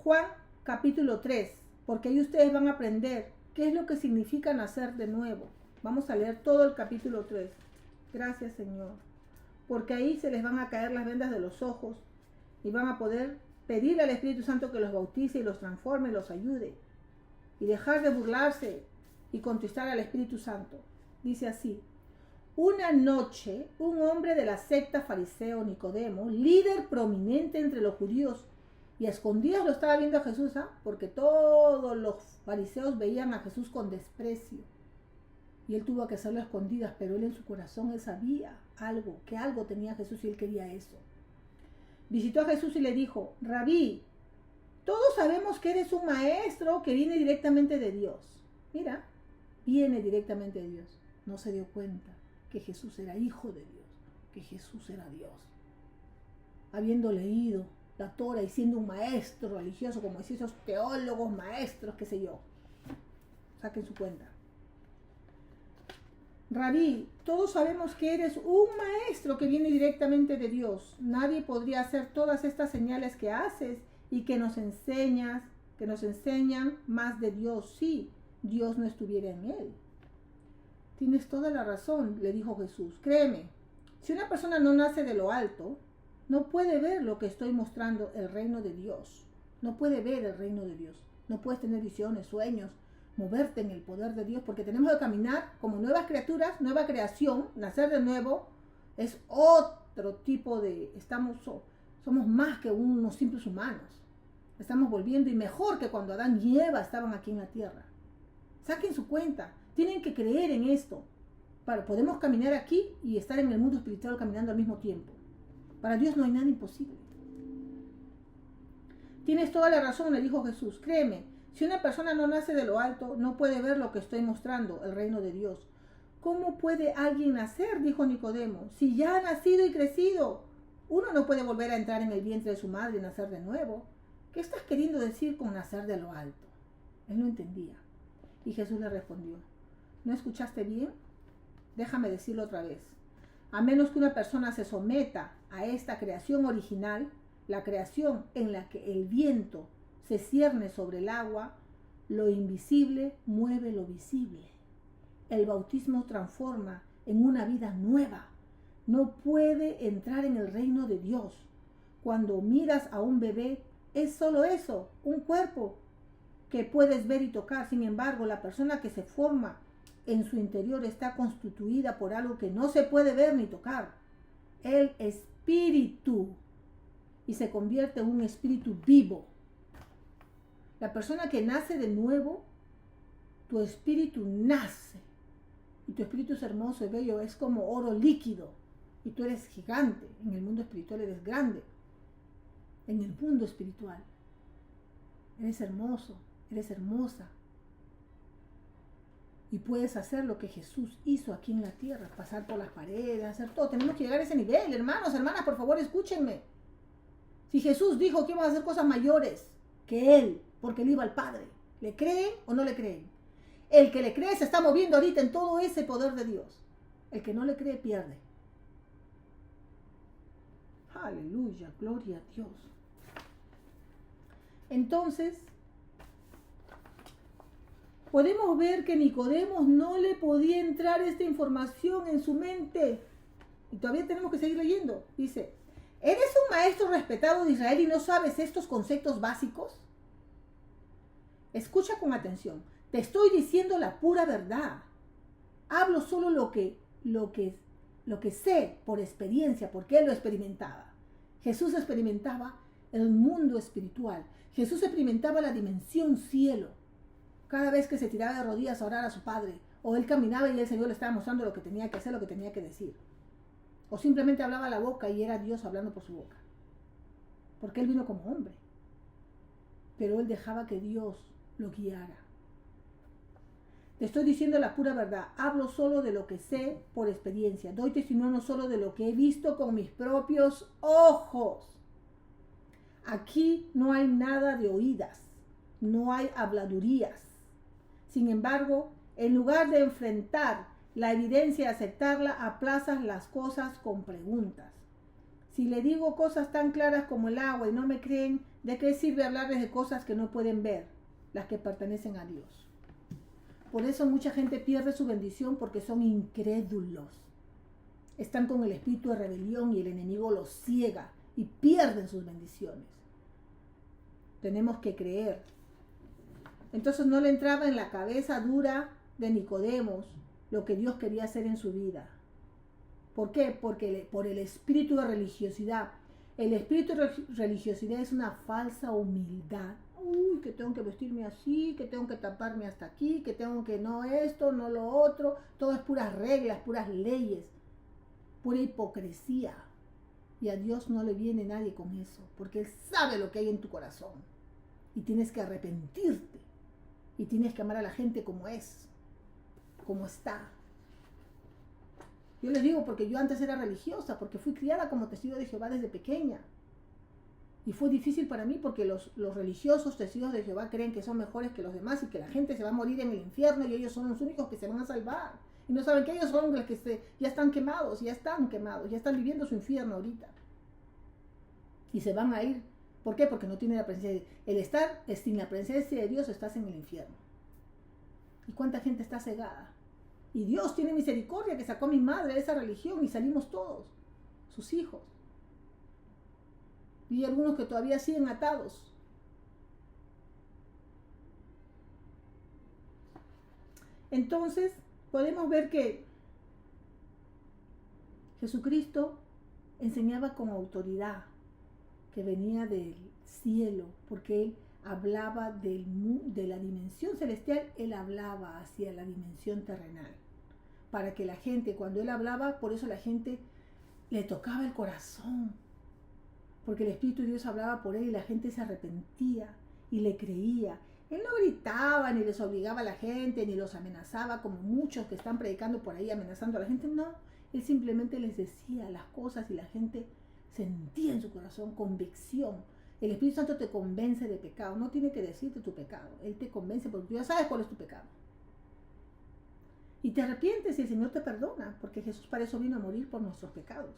Juan capítulo 3, porque ahí ustedes van a aprender qué es lo que significa nacer de nuevo. Vamos a leer todo el capítulo 3. Gracias, Señor. Porque ahí se les van a caer las vendas de los ojos y van a poder pedirle al Espíritu Santo que los bautice y los transforme, los ayude. Y dejar de burlarse y contristar al Espíritu Santo. Dice así: una noche, un hombre de la secta fariseo Nicodemo, líder prominente entre los judíos, y a escondidas lo estaba viendo a Jesús, porque todos los fariseos veían a Jesús con desprecio. Y él tuvo que hacerlo a escondidas, pero él en su corazón él sabía que algo tenía Jesús y él quería eso. Visitó a Jesús y le dijo: Rabí, todos sabemos que eres un maestro que viene directamente de Dios. Mira, viene directamente de Dios. No se dio cuenta que Jesús era hijo de Dios, que Jesús era Dios. Habiendo leído la Torah y siendo un maestro religioso, como decían esos teólogos, maestros, qué sé yo. Saquen su cuenta. Rabí, todos sabemos que eres un maestro que viene directamente de Dios. Nadie podría hacer todas estas señales que haces y que nos enseñan más de Dios si Dios no estuviera en él. Tienes toda la razón, le dijo Jesús. Créeme, si una persona no nace de lo alto, no puede ver lo que estoy mostrando, el reino de Dios. No puede ver el reino de Dios. No puedes tener visiones, sueños, moverte en el poder de Dios, porque tenemos que caminar como nuevas criaturas, nueva creación. Nacer de nuevo es otro tipo de... somos más que unos simples humanos. Estamos volviendo y mejor que cuando Adán y Eva estaban aquí en la tierra. Saquen su cuenta. Tienen que creer en esto. Podemos caminar aquí y estar en el mundo espiritual caminando al mismo tiempo. Para Dios no hay nada imposible. Tienes toda la razón, le dijo Jesús. Créeme, si una persona no nace de lo alto, no puede ver lo que estoy mostrando, el reino de Dios. ¿Cómo puede alguien nacer? Dijo Nicodemo. Si ya ha nacido y crecido, uno no puede volver a entrar en el vientre de su madre y nacer de nuevo. ¿Qué estás queriendo decir con nacer de lo alto? Él no entendía. Y Jesús le respondió: ¿no escuchaste bien? Déjame decirlo otra vez. A menos que una persona se someta a esta creación original, la creación en la que el viento se cierne sobre el agua, lo invisible mueve lo visible. El bautismo transforma en una vida nueva. No puede entrar en el reino de Dios. Cuando miras a un bebé, es solo eso, un cuerpo que puedes ver y tocar. Sin embargo, la persona que se forma en su interior está constituida por algo que no se puede ver ni tocar. El espíritu. Y se convierte en un espíritu vivo. La persona que nace de nuevo, tu espíritu nace. Y tu espíritu es hermoso y bello, es como oro líquido. Y tú eres gigante. En el mundo espiritual eres grande. En el mundo espiritual. Eres hermoso, eres hermosa. Y puedes hacer lo que Jesús hizo aquí en la tierra. Pasar por las paredes, hacer todo. Tenemos que llegar a ese nivel, hermanos, hermanas, por favor, escúchenme. Si Jesús dijo que íbamos a hacer cosas mayores que Él, porque Él iba al Padre, ¿le creen o no le creen? El que le cree se está moviendo ahorita en todo ese poder de Dios. El que no le cree pierde. Aleluya, gloria a Dios. Entonces, podemos ver que Nicodemo no le podía entrar esta información en su mente. Y todavía tenemos que seguir leyendo. Dice: ¿eres un maestro respetado de Israel y no sabes estos conceptos básicos? Escucha con atención. Te estoy diciendo la pura verdad. Hablo solo lo que sé por experiencia, porque él lo experimentaba. Jesús experimentaba el mundo espiritual. Jesús experimentaba la dimensión cielo cada vez que se tiraba de rodillas a orar a su Padre, o él caminaba y el Señor le estaba mostrando lo que tenía que hacer, lo que tenía que decir, o simplemente hablaba la boca y era Dios hablando por su boca, porque él vino como hombre, pero él dejaba que Dios lo guiara. Te estoy diciendo la pura verdad, hablo solo de lo que sé por experiencia, doy testimonio solo de lo que he visto con mis propios ojos. Aquí no hay nada de oídas, no hay habladurías. Sin embargo, en lugar de enfrentar la evidencia y aceptarla, aplazas las cosas con preguntas. Si le digo cosas tan claras como el agua y no me creen, ¿de qué sirve hablarles de cosas que no pueden ver, las que pertenecen a Dios? Por eso mucha gente pierde su bendición porque son incrédulos. Están con el espíritu de rebelión y el enemigo los ciega y pierden sus bendiciones. Tenemos que creer. Entonces no le entraba en la cabeza dura de Nicodemos lo que Dios quería hacer en su vida. ¿Por qué? Porque por el espíritu de religiosidad. El espíritu de religiosidad es una falsa humildad. Uy, que tengo que vestirme así, que tengo que taparme hasta aquí, que tengo que no esto, no lo otro. Todo es puras reglas, puras leyes, pura hipocresía. Y a Dios no le viene nadie con eso, porque Él sabe lo que hay en tu corazón. Y tienes que arrepentirte. Y tienes que amar a la gente como es, como está. Yo les digo porque yo antes era religiosa, porque fui criada como testigo de Jehová desde pequeña. Y fue difícil para mí porque los religiosos testigos de Jehová creen que son mejores que los demás y que la gente se va a morir en el infierno y ellos son los únicos que se van a salvar. Y no saben que ellos son los que ya están quemados, ya están viviendo su infierno ahorita. Y se van a ir. ¿Por qué? Porque no tienen la presencia de Dios. El estar sin la presencia de Dios estás en el infierno. ¿Y cuánta gente está cegada? Y Dios tiene misericordia que sacó a mi madre de esa religión y salimos todos, sus hijos. Y algunos que todavía siguen atados. Entonces, podemos ver que Jesucristo enseñaba con autoridad, que venía del cielo, porque Él hablaba de la dimensión celestial, Él hablaba hacia la dimensión terrenal. Para que la gente, cuando Él hablaba, por eso la gente le tocaba el corazón. Porque el Espíritu de Dios hablaba por Él y la gente se arrepentía y le creía. Él no gritaba, ni les obligaba a la gente, ni los amenazaba como muchos que están predicando por ahí amenazando a la gente. No, Él simplemente les decía las cosas y la gente sentía en su corazón convicción. El Espíritu Santo te convence de pecado. No tiene que decirte tu pecado. Él te convence porque tú ya sabes cuál es tu pecado. Y te arrepientes y el Señor te perdona, porque Jesús para eso vino a morir por nuestros pecados.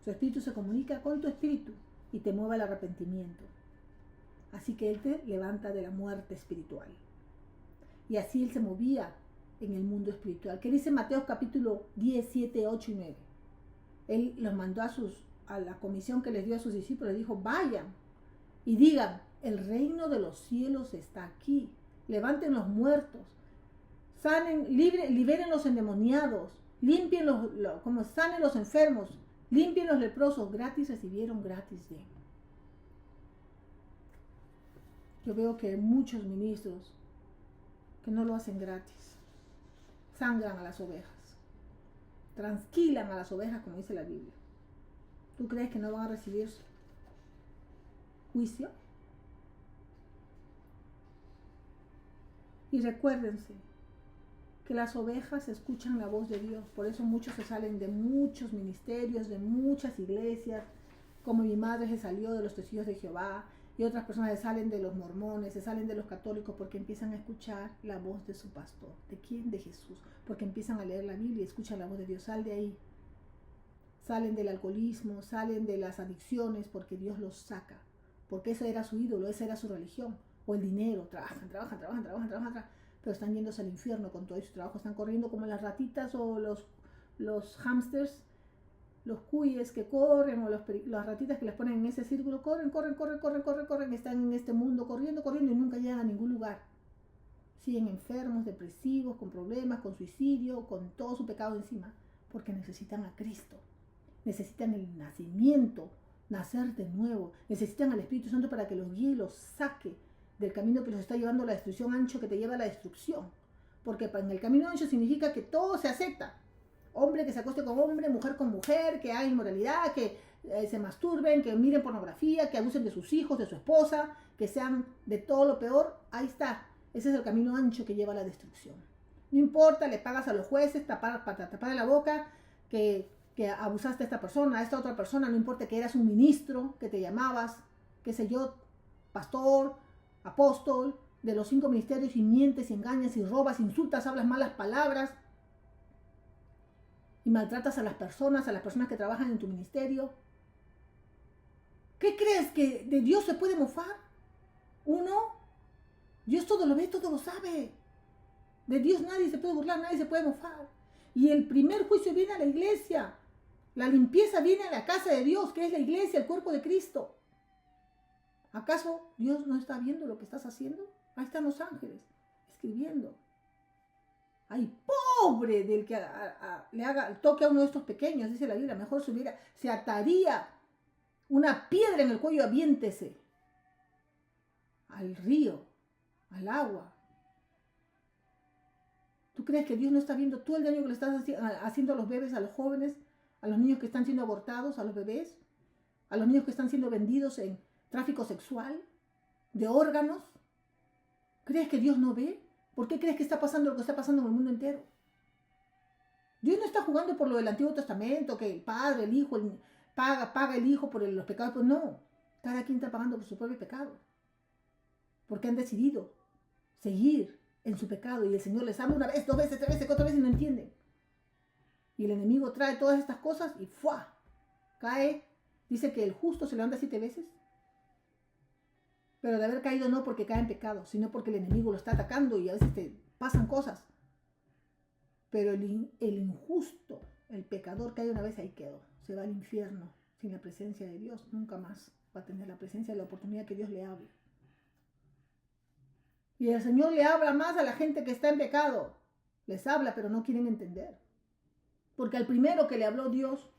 Su Espíritu se comunica con tu espíritu y te mueve al arrepentimiento. Así que Él te levanta de la muerte espiritual. Y así Él se movía en el mundo espiritual. ¿Qué dice Mateo capítulo 10, 7, 8 y 9? Él los mandó a la comisión que les dio a sus discípulos. Les dijo, vayan y digan, el reino de los cielos está aquí. Levanten los muertos. Liberen los endemoniados. Limpien sanen los enfermos. Limpien los leprosos. Gratis recibieron, gratis den. Yo veo que hay muchos ministros que no lo hacen gratis. Sangran a las ovejas. Transquilan a las ovejas, como dice la Biblia. ¿Tú crees que no van a recibir juicio? Y recuérdense que las ovejas escuchan la voz de Dios. Por eso muchos se salen de muchos ministerios, de muchas iglesias, como mi madre se salió de los testigos de Jehová, y otras personas se salen de los mormones, se salen de los católicos porque empiezan a escuchar la voz de su pastor. ¿De quién? De Jesús. Porque empiezan a leer la Biblia y escuchan la voz de Dios. Sal de ahí. Salen del alcoholismo, salen de las adicciones porque Dios los saca. Porque ese era su ídolo, esa era su religión. O el dinero. Trabajan. Pero están yéndose al infierno con todo su trabajo. Están corriendo como las ratitas o los hámsters, los cuyes que corren, o las ratitas que les ponen en ese círculo, corren, están en este mundo corriendo y nunca llegan a ningún lugar. Siguen enfermos, depresivos, con problemas, con suicidio, con todo su pecado encima, porque necesitan a Cristo. Necesitan el nacimiento nacer de nuevo. Necesitan al Espíritu Santo para que los guíe y los saque del camino que los está llevando a la destrucción, ancho que te lleva a la destrucción. Porque en el camino ancho significa que todo se acepta. Hombre que se acueste con hombre, mujer con mujer, que haga inmoralidad, que se masturben, que miren pornografía, que abusen de sus hijos, de su esposa, que sean de todo lo peor. Ahí está. Ese es el camino ancho que lleva a la destrucción. No importa, le pagas a los jueces para tapar la boca, que abusaste a esta persona, a esta otra persona, no importa que eras un ministro, que te llamabas, qué sé yo, pastor, apóstol, de los 5 ministerios, y mientes, y engañas, y robas, insultas, hablas malas palabras, y maltratas a las personas que trabajan en tu ministerio. ¿Qué crees? ¿Que de Dios se puede mofar? Uno, Dios todo lo ve, todo lo sabe. De Dios nadie se puede burlar, nadie se puede mofar. Y el primer juicio viene a la iglesia. La limpieza viene a la casa de Dios, que es la iglesia, el cuerpo de Cristo. ¿Acaso Dios no está viendo lo que estás haciendo? Ahí están los ángeles, escribiendo. Ay, pobre del que le haga el toque a uno de estos pequeños, dice la Biblia, mejor se ataría una piedra en el cuello, aviéntese al río, al agua. ¿Tú crees que Dios no está viendo todo el daño que le estás haciendo a los bebés, a los jóvenes, a los niños que están siendo abortados, a los bebés, a los niños que están siendo vendidos en tráfico sexual, de órganos? ¿Crees que Dios no ve? ¿Por qué crees que está pasando lo que está pasando en el mundo entero? Dios no está jugando por lo del Antiguo Testamento, que el Padre, el Hijo, paga el Hijo por los pecados. Pues no, cada quien está pagando por su propio pecado. Porque han decidido seguir en su pecado, y el Señor les habla una vez, 2 veces, 3 veces, 4 veces y no entienden. Y el enemigo trae todas estas cosas y ¡fua! Cae. Dice que el justo se levanta 7 veces. Pero de haber caído no porque cae en pecado, sino porque el enemigo lo está atacando y a veces te pasan cosas. Pero el injusto, el pecador, cae una vez, ahí quedó. Se va al infierno sin la presencia de Dios. Nunca más va a tener la presencia y la oportunidad que Dios le hable. Y el Señor le habla más a la gente que está en pecado. Les habla, pero no quieren entender. Porque al primero que le habló Dios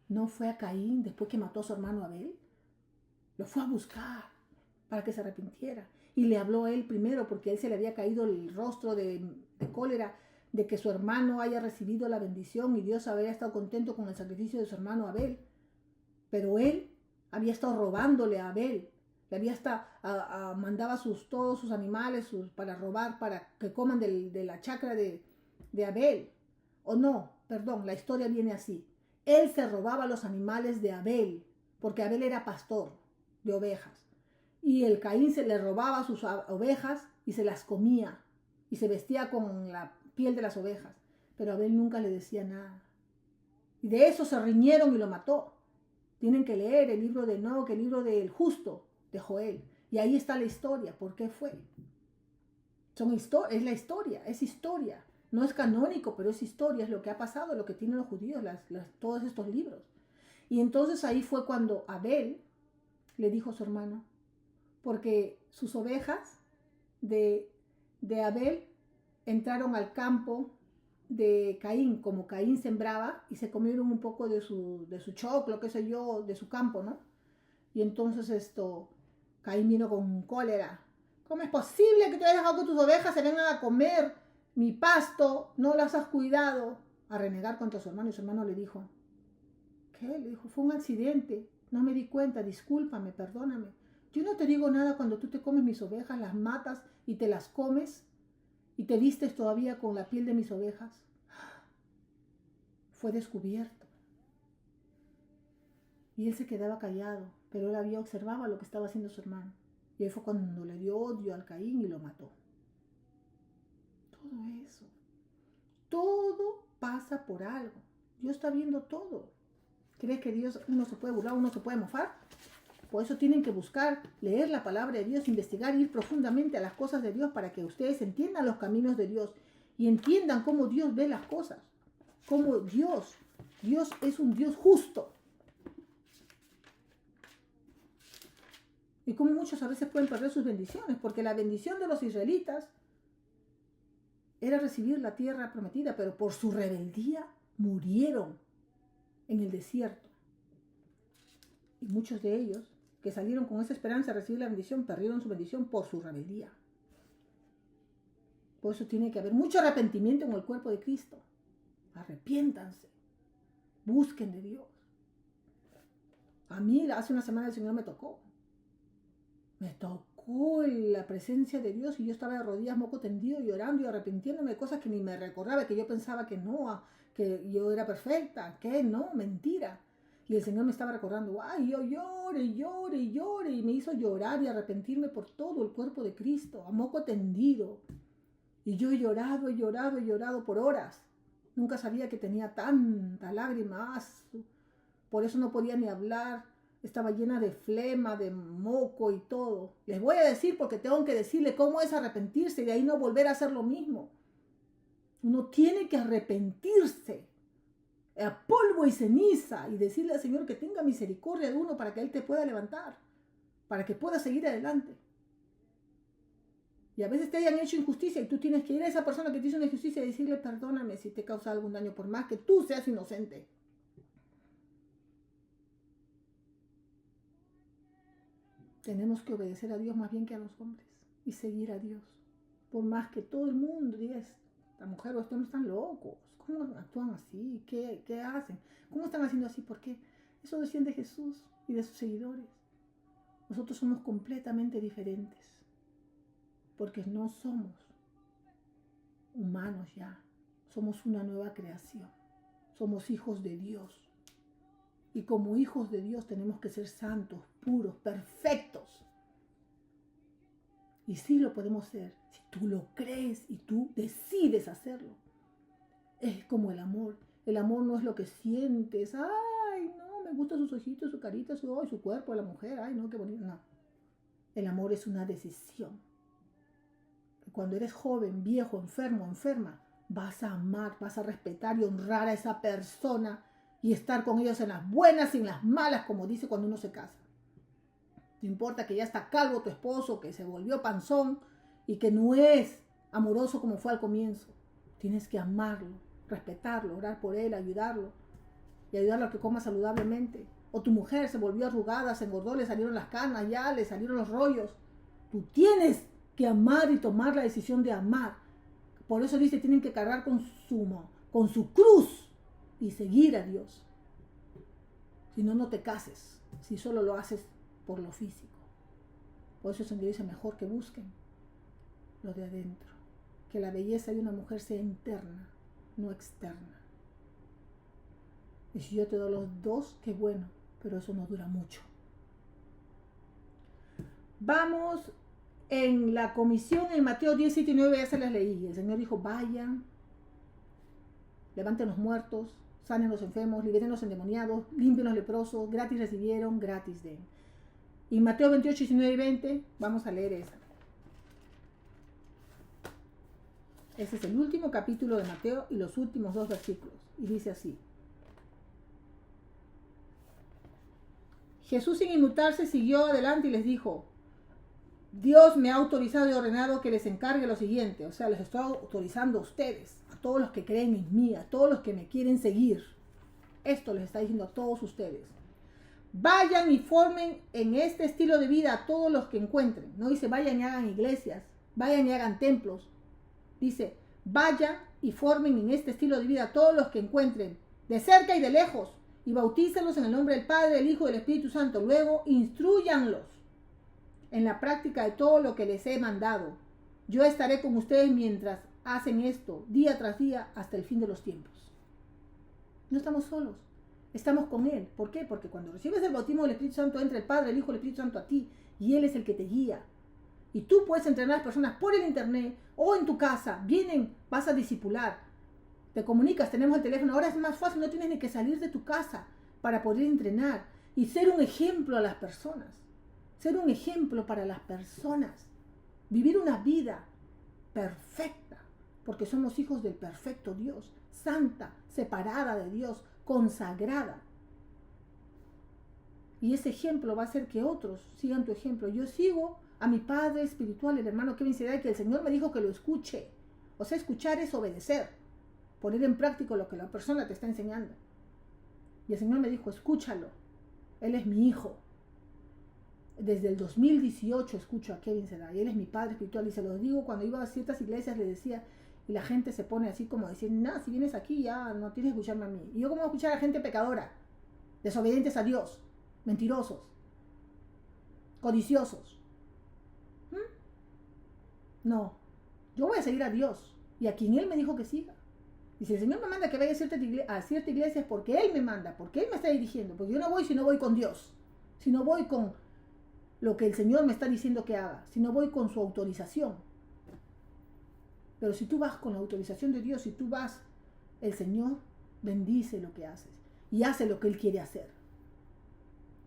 no fue a Caín después que mató a su hermano Abel. Lo fue a buscar para que se arrepintiera. Y le habló a él primero porque a él se le había caído el rostro de cólera de que su hermano haya recibido la bendición, y Dios había estado contento con el sacrificio de su hermano Abel. Pero él había estado robándole a Abel. Le había hasta mandaba todos sus animales para robar, para que coman de la chacra de Abel. O no, perdón, la historia viene así. Él se robaba los animales de Abel, porque Abel era pastor de ovejas. Y el Caín se le robaba sus ovejas y se las comía. Y se vestía con la piel de las ovejas. Pero Abel nunca le decía nada. Y de eso se riñeron y lo mató. Tienen que leer el libro de Enoc, el libro del justo de Joel. Y ahí está la historia. ¿Por qué fue? Es la historia, es historia. No es canónico, pero es historia, es lo que ha pasado, lo que tienen los judíos, todos estos libros. Y entonces ahí fue cuando Abel le dijo a su hermano, porque sus ovejas de Abel entraron al campo de Caín, como Caín sembraba, y se comieron un poco de su choclo, qué sé yo, de su campo, ¿no? Y entonces Caín vino con cólera. ¿Cómo es posible que tú hayas dejado que tus ovejas se vengan a comer mi pasto? No las has cuidado. A renegar contra su hermano, y su hermano le dijo, ¿qué? Le dijo, fue un accidente, no me di cuenta, discúlpame, perdóname. Yo no te digo nada cuando tú te comes mis ovejas, las matas y te las comes y te vistes todavía con la piel de mis ovejas. Fue descubierto. Y él se quedaba callado, pero él observaba lo que estaba haciendo su hermano. Y ahí fue cuando le dio odio al Caín y lo mató. Todo eso. Todo pasa por algo. Dios está viendo todo. ¿Crees que Dios, uno se puede burlar, uno se puede mofar? Por eso tienen que buscar, leer la palabra de Dios, investigar, ir profundamente a las cosas de Dios para que ustedes entiendan los caminos de Dios y entiendan cómo Dios ve las cosas. Cómo Dios es un Dios justo. Y cómo muchos a veces pueden perder sus bendiciones, porque la bendición de los israelitas era recibir la tierra prometida, pero por su rebeldía murieron en el desierto. Y muchos de ellos que salieron con esa esperanza de recibir la bendición, perdieron su bendición por su rebeldía. Por eso tiene que haber mucho arrepentimiento en el cuerpo de Cristo. Arrepiéntanse. Busquen de Dios. A mí hace una semana el Señor me tocó. Me tocó la presencia de Dios y yo estaba de rodillas, moco tendido, llorando y arrepintiéndome de cosas que ni me recordaba, que yo pensaba que no, que yo era perfecta, que no, mentira. Y el Señor me estaba recordando, ay, yo llore, y me hizo llorar y arrepentirme por todo el cuerpo de Cristo, a moco tendido. Y yo he llorado por horas. Nunca sabía que tenía tanta lágrima. Por eso no podía ni hablar. Estaba llena de flema, de moco y todo. Les voy a decir porque tengo que decirle cómo es arrepentirse y de ahí no volver a hacer lo mismo. Uno tiene que arrepentirse a polvo y ceniza y decirle al Señor que tenga misericordia de uno para que Él te pueda levantar, para que pueda seguir adelante. Y a veces te hayan hecho injusticia y tú tienes que ir a esa persona que te hizo una injusticia y decirle perdóname si te he causado algún daño, por más que tú seas inocente. Tenemos que obedecer a Dios más bien que a los hombres y seguir a Dios. Por más que todo el mundo diga, esta mujer o este hombre están locos. ¿Cómo actúan así? ¿Qué hacen? ¿Cómo están haciendo así? ¿Por qué? Eso decían de Jesús y de sus seguidores. Nosotros somos completamente diferentes. Porque no somos humanos ya. Somos una nueva creación. Somos hijos de Dios. Y como hijos de Dios tenemos que ser santos, puros, perfectos. Y sí lo podemos ser si tú lo crees y tú decides hacerlo. Es como el amor. El amor no es lo que sientes. Ay, no, me gustan sus ojitos, su carita, su cuerpo de la mujer. Ay, no, qué bonito. No. El amor es una decisión. Cuando eres joven, viejo, enfermo, enferma, vas a amar, vas a respetar y honrar a esa persona y estar con ellos en las buenas y en las malas, como dice cuando uno se casa. No importa que ya está calvo tu esposo, que se volvió panzón y que no es amoroso como fue al comienzo. Tienes que amarlo, respetarlo, orar por él, ayudarlo y ayudarlo a que coma saludablemente. O tu mujer se volvió arrugada, se engordó, le salieron las canas, ya le salieron los rollos. Tú tienes que amar y tomar la decisión de amar. Por eso dice, tienen que cargar con su cruz y seguir a Dios. Si no, no te cases, si solo lo haces por lo físico. Por eso el Señor dice, mejor que busquen lo de adentro. Que la belleza de una mujer sea interna, no externa. Y si yo te doy los dos, qué bueno, pero eso no dura mucho. Vamos en la comisión en Mateo 10, 7 y 9, ya se las leí. El Señor dijo, vayan, levanten los muertos, sanen los enfermos, liberen los endemoniados, limpien los leprosos, gratis recibieron, gratis den. Y Mateo 28, 19 y 20, vamos a leer esa. Ese es el último capítulo de Mateo y los últimos 2 versículos. Y dice así. Jesús, sin inmutarse, siguió adelante y les dijo, Dios me ha autorizado y ordenado que les encargue lo siguiente. O sea, les estoy autorizando a ustedes, a todos los que creen en mí, a todos los que me quieren seguir. Esto les está diciendo a todos ustedes. Vayan y formen en este estilo de vida a todos los que encuentren. No dice vayan y hagan iglesias, vayan y hagan templos. Dice, vayan y formen en este estilo de vida a todos los que encuentren, de cerca y de lejos, y bautícenlos en el nombre del Padre, del Hijo y del Espíritu Santo. Luego, instrúyanlos en la práctica de todo lo que les he mandado. Yo estaré con ustedes mientras hacen esto, día tras día, hasta el fin de los tiempos. No estamos solos, estamos con Él. ¿Por qué? Porque cuando recibes el bautismo del Espíritu Santo, entra el Padre, el Hijo y el Espíritu Santo a ti, y Él es el que te guía. Y tú puedes entrenar a las personas por el internet o en tu casa. Vienen, vas a discipular, te comunicas, tenemos el teléfono. Ahora es más fácil, no tienes ni que salir de tu casa para poder entrenar y ser un ejemplo a las personas. Ser un ejemplo para las personas. Vivir una vida perfecta, porque somos hijos del perfecto Dios, santa, separada de Dios, consagrada. Y ese ejemplo va a hacer que otros sigan tu ejemplo. Yo sigo a mi padre espiritual, el hermano Kevin Sedai, que el Señor me dijo que lo escuche. O sea, escuchar es obedecer, poner en práctica lo que la persona te está enseñando. Y el Señor me dijo, escúchalo. Él es mi hijo. Desde el 2018 escucho a Kevin Seday. Él es mi padre espiritual y se los digo, cuando iba a ciertas iglesias le decía, y la gente se pone así como decir, no, si vienes aquí ya no tienes que escucharme a mí. Y yo como voy a escuchar a gente pecadora, desobedientes a Dios, mentirosos, codiciosos. No, yo voy a seguir a Dios y a quien Él me dijo que siga. Y si el Señor me manda que vaya a cierta iglesia es porque Él me manda, porque Él me está dirigiendo, porque yo no voy si no voy con Dios, si no voy con lo que el Señor me está diciendo que haga, si no voy con su autorización. Pero si tú vas con la autorización de Dios, si tú vas, el Señor bendice lo que haces y hace lo que Él quiere hacer.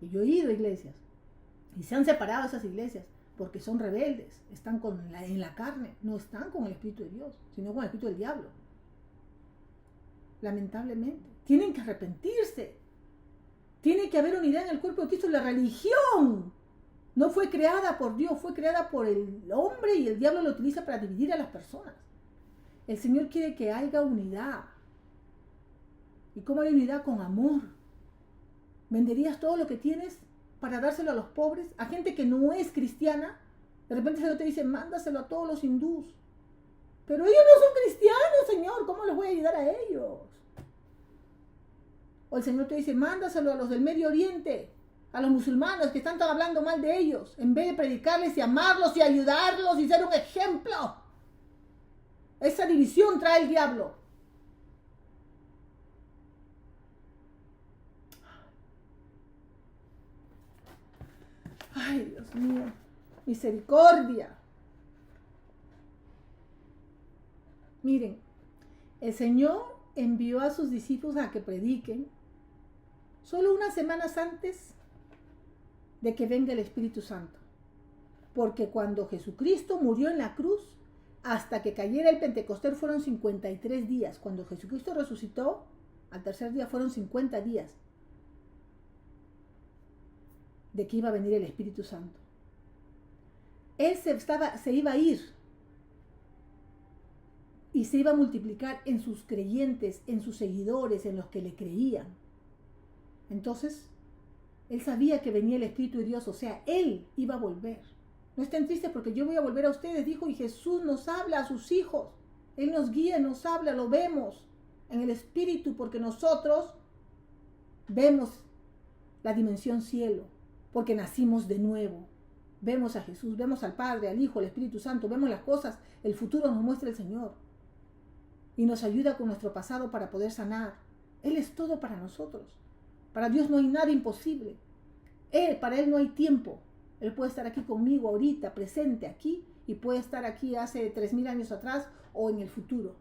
Y yo he ido a iglesias y se han separado esas iglesias porque son rebeldes, están en la carne, no están con el Espíritu de Dios, sino con el Espíritu del diablo. Lamentablemente, tienen que arrepentirse. Tiene que haber unidad en el cuerpo de Cristo. La religión no fue creada por Dios, fue creada por el hombre y el diablo lo utiliza para dividir a las personas. El Señor quiere que haya unidad. ¿Y cómo hay unidad? Con amor. ¿Venderías todo lo que tienes para dárselo a los pobres? A gente que no es cristiana. De repente el Señor te dice, mándaselo a todos los hindús. Pero ellos no son cristianos, Señor. ¿Cómo les voy a ayudar a ellos? O el Señor te dice, mándaselo a los del Medio Oriente, a los musulmanes que están hablando mal de ellos, en vez de predicarles y amarlos y ayudarlos y ser un ejemplo. Esa división trae el diablo. Ay, Dios mío, misericordia. Miren, el Señor envió a sus discípulos a que prediquen solo unas semanas antes de que venga el Espíritu Santo. Porque cuando Jesucristo murió en la cruz, hasta que cayera el Pentecostés fueron 53 días. Cuando Jesucristo resucitó, al tercer día fueron 50 días de que iba a venir el Espíritu Santo. Él se iba a ir y se iba a multiplicar en sus creyentes, en sus seguidores, en los que le creían. Entonces, Él sabía que venía el Espíritu de Dios, o sea, Él iba a volver. No estén tristes porque yo voy a volver a ustedes, dijo, y Jesús nos habla a sus hijos. Él nos guía, nos habla, lo vemos en el Espíritu, porque nosotros vemos la dimensión cielo, porque nacimos de nuevo. Vemos a Jesús, vemos al Padre, al Hijo, al Espíritu Santo, vemos las cosas, el futuro nos muestra el Señor. Y nos ayuda con nuestro pasado para poder sanar. Él es todo para nosotros. Para Dios no hay nada imposible. Para Él no hay tiempo. Él puede estar aquí conmigo ahorita, presente aquí, y puede estar aquí hace 3000 años atrás o en el futuro.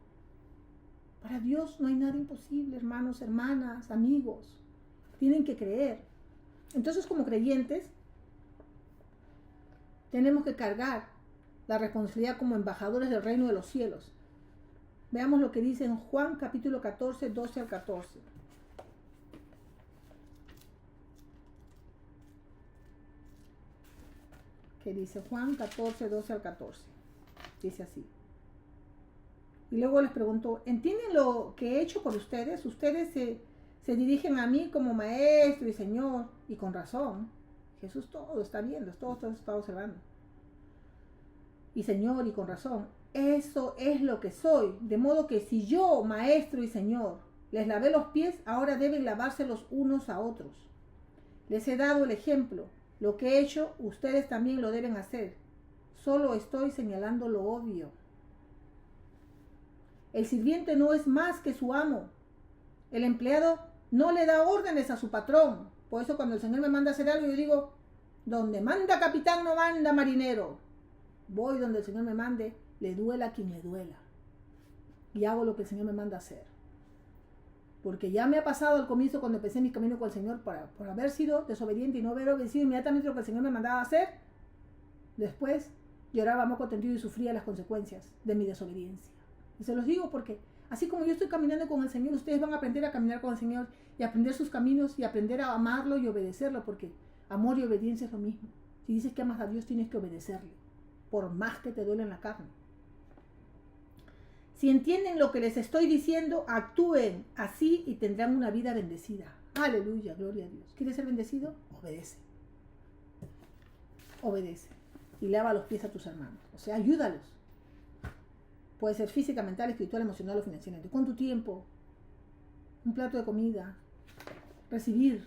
Para Dios no hay nada imposible, hermanos, hermanas, amigos. Tienen que creer. Entonces, como creyentes, tenemos que cargar la responsabilidad como embajadores del reino de los cielos. Veamos lo que dice en Juan capítulo 14, 12 al 14. Que dice Juan 14, 12 al 14. Dice así. Y luego les preguntó, ¿entienden lo que he hecho por ustedes? Ustedes se dirigen a mí como maestro y Señor, y con razón. Jesús todo está viendo, todo está observando. Y Señor, y con razón. Eso es lo que soy. De modo que si yo, maestro y Señor, les lavé los pies, ahora deben lavárselos unos a otros. Les he dado el ejemplo. Lo que he hecho, ustedes también lo deben hacer. Solo estoy señalando lo obvio. El sirviente no es más que su amo. El empleado no le da órdenes a su patrón. Por eso cuando el Señor me manda a hacer algo, yo digo, donde manda capitán no manda marinero. Voy donde el Señor me mande, le duela a quien le duela. Y hago lo que el Señor me manda a hacer. Porque ya me ha pasado al comienzo cuando empecé mi camino con el Señor por haber sido desobediente y no haber obedecido inmediatamente lo que el Señor me mandaba a hacer. Después lloraba a moco tendido y sufría las consecuencias de mi desobediencia. Y se los digo porque así como yo estoy caminando con el Señor, ustedes van a aprender a caminar con el Señor y aprender sus caminos y aprender a amarlo y obedecerlo, porque amor y obediencia es lo mismo. Si dices que amas a Dios, tienes que obedecerle, por más que te duele en la carne. Si entienden lo que les estoy diciendo, actúen así y tendrán una vida bendecida. Aleluya, gloria a Dios. ¿Quieres ser bendecido? Obedece. Obedece. Y lava los pies a tus hermanos. O sea, ayúdalos. Puede ser física, mental, espiritual, emocional o financieramente. Con tu tiempo, un plato de comida, recibir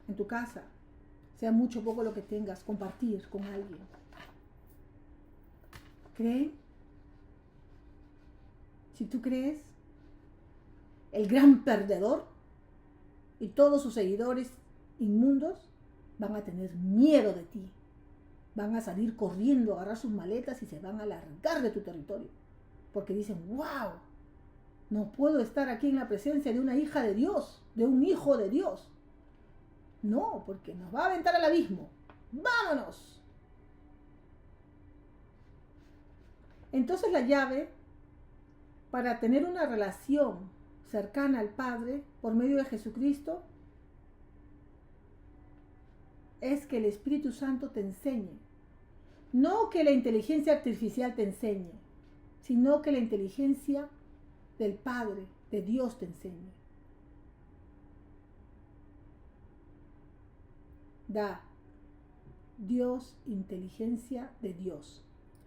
en tu casa, sea mucho o poco lo que tengas, compartir con alguien. ¿Creen? Si tú crees, el gran perdedor y todos sus seguidores inmundos van a tener miedo de ti. Van a salir corriendo, a agarrar sus maletas y se van a largar de tu territorio. Porque dicen, wow, no puedo estar aquí en la presencia de una hija de Dios, de un hijo de Dios. No, porque nos va a aventar al abismo. ¡Vámonos! Entonces la llave para tener una relación cercana al Padre por medio de Jesucristo es que el Espíritu Santo te enseñe. No que la inteligencia artificial te enseñe, sino que la inteligencia del Padre, de Dios te enseñe. Da Dios, inteligencia de Dios.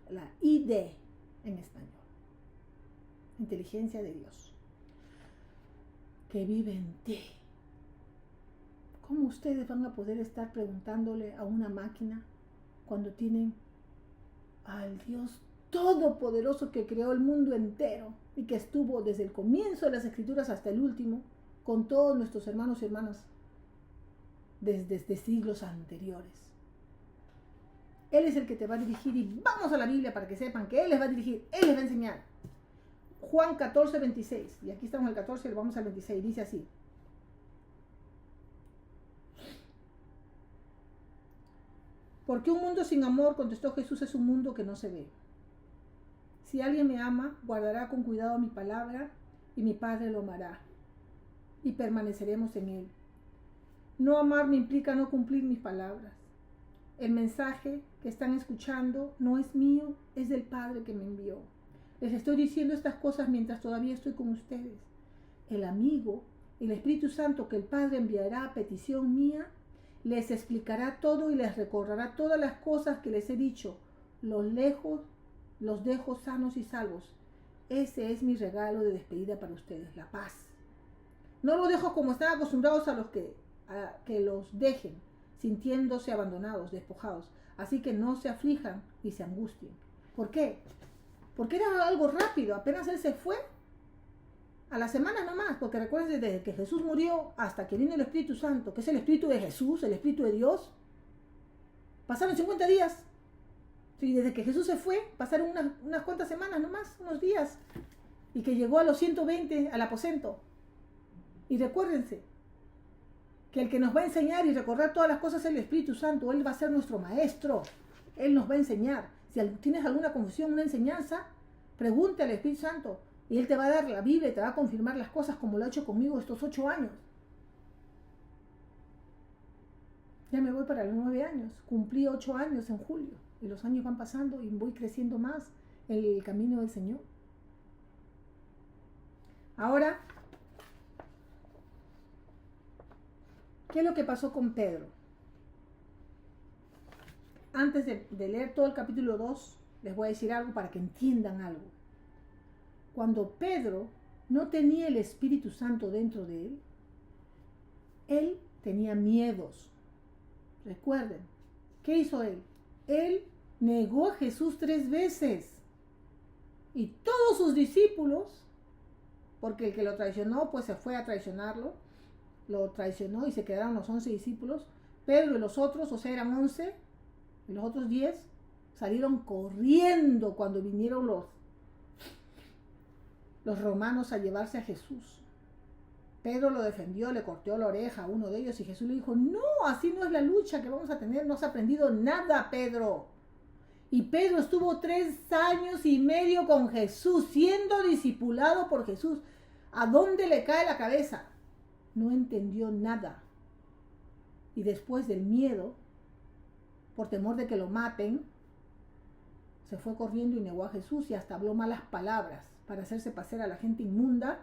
La ID en español. Inteligencia de Dios. Que vive en ti. ¿Cómo ustedes van a poder estar preguntándole a una máquina cuando tienen al Dios todopoderoso que creó el mundo entero y que estuvo desde el comienzo de las Escrituras hasta el último con todos nuestros hermanos y hermanas desde siglos anteriores? Él es el que te va a dirigir y vamos a la Biblia para que sepan que Él les va a dirigir, Él les va a enseñar. Juan 14, 26, y aquí estamos en el 14 y vamos al 26, dice así. Porque un mundo sin amor, contestó Jesús, es un mundo que no se ve. Si alguien me ama, guardará con cuidado mi palabra y mi Padre lo amará y permaneceremos en él. No amarme implica no cumplir mis palabras. El mensaje que están escuchando no es mío, es del Padre que me envió. Les estoy diciendo estas cosas mientras todavía estoy con ustedes. El amigo, el Espíritu Santo que el Padre enviará a petición mía, les explicará todo y les recordará todas las cosas que les he dicho. Los dejo sanos y salvos. Ese es mi regalo de despedida para ustedes, la paz. No los dejo como están acostumbrados a que los dejen, sintiéndose abandonados, despojados. Así que no se aflijan y se angustien. ¿Por qué? Porque era algo rápido. Apenas Él se fue, a la semana nomás, porque recuerden, desde que Jesús murió hasta que vino el Espíritu Santo, que es el Espíritu de Jesús, el Espíritu de Dios, pasaron 50 días. Sí, desde que Jesús se fue, pasaron unas cuantas semanas nomás, unos días, y que llegó a los 120 al aposento. Y recuérdense que el que nos va a enseñar y recordar todas las cosas es el Espíritu Santo. Él va a ser nuestro maestro. Él nos va a enseñar. Si tienes alguna confusión, una enseñanza, pregúntale al Espíritu Santo. Y Él te va a dar la Biblia y te va a confirmar las cosas como lo ha hecho conmigo estos 8 años. Ya me voy para los 9 años. Cumplí 8 años en julio. Y los años van pasando y voy creciendo más en el camino del Señor. Ahora, ¿qué es lo que pasó con Pedro? Antes de leer todo el capítulo 2, les voy a decir algo para que entiendan algo. Cuando Pedro no tenía el Espíritu Santo dentro de él tenía miedos. Recuerden, ¿qué hizo él? Él negó a Jesús 3 veces. Y todos sus discípulos, porque el que lo traicionó, pues se fue a traicionarlo, lo traicionó y se quedaron los 11 discípulos. Pedro y los otros, o sea, eran 11, y los otros 10 salieron corriendo cuando vinieron los romanos a llevarse a Jesús. Pedro lo defendió, le cortó la oreja a uno de ellos y Jesús le dijo, no, así no es la lucha que vamos a tener, no has aprendido nada, Pedro. Y Pedro estuvo 3 años y medio con Jesús, siendo discipulado por Jesús. ¿A dónde le cae la cabeza? No entendió nada. Y después del miedo, por temor de que lo maten, se fue corriendo y negó a Jesús y hasta habló malas palabras para hacerse pasar a la gente inmunda,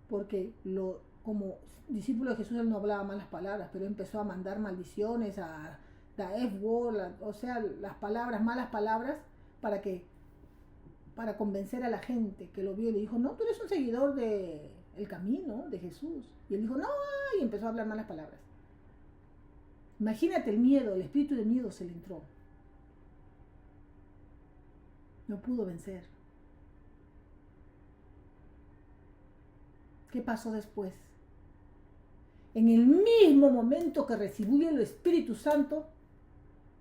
porque lo como discípulo de Jesús, él no hablaba malas palabras, pero empezó a mandar maldiciones, a la F-word, o sea, las palabras, malas palabras, para convencer a la gente que lo vio y le dijo, no, tú eres un seguidor de el camino de Jesús. Y él dijo, no, y empezó a hablar malas palabras. Imagínate el miedo, el espíritu de miedo se le entró. No pudo vencer. ¿Qué pasó después? En el mismo momento que recibió el Espíritu Santo,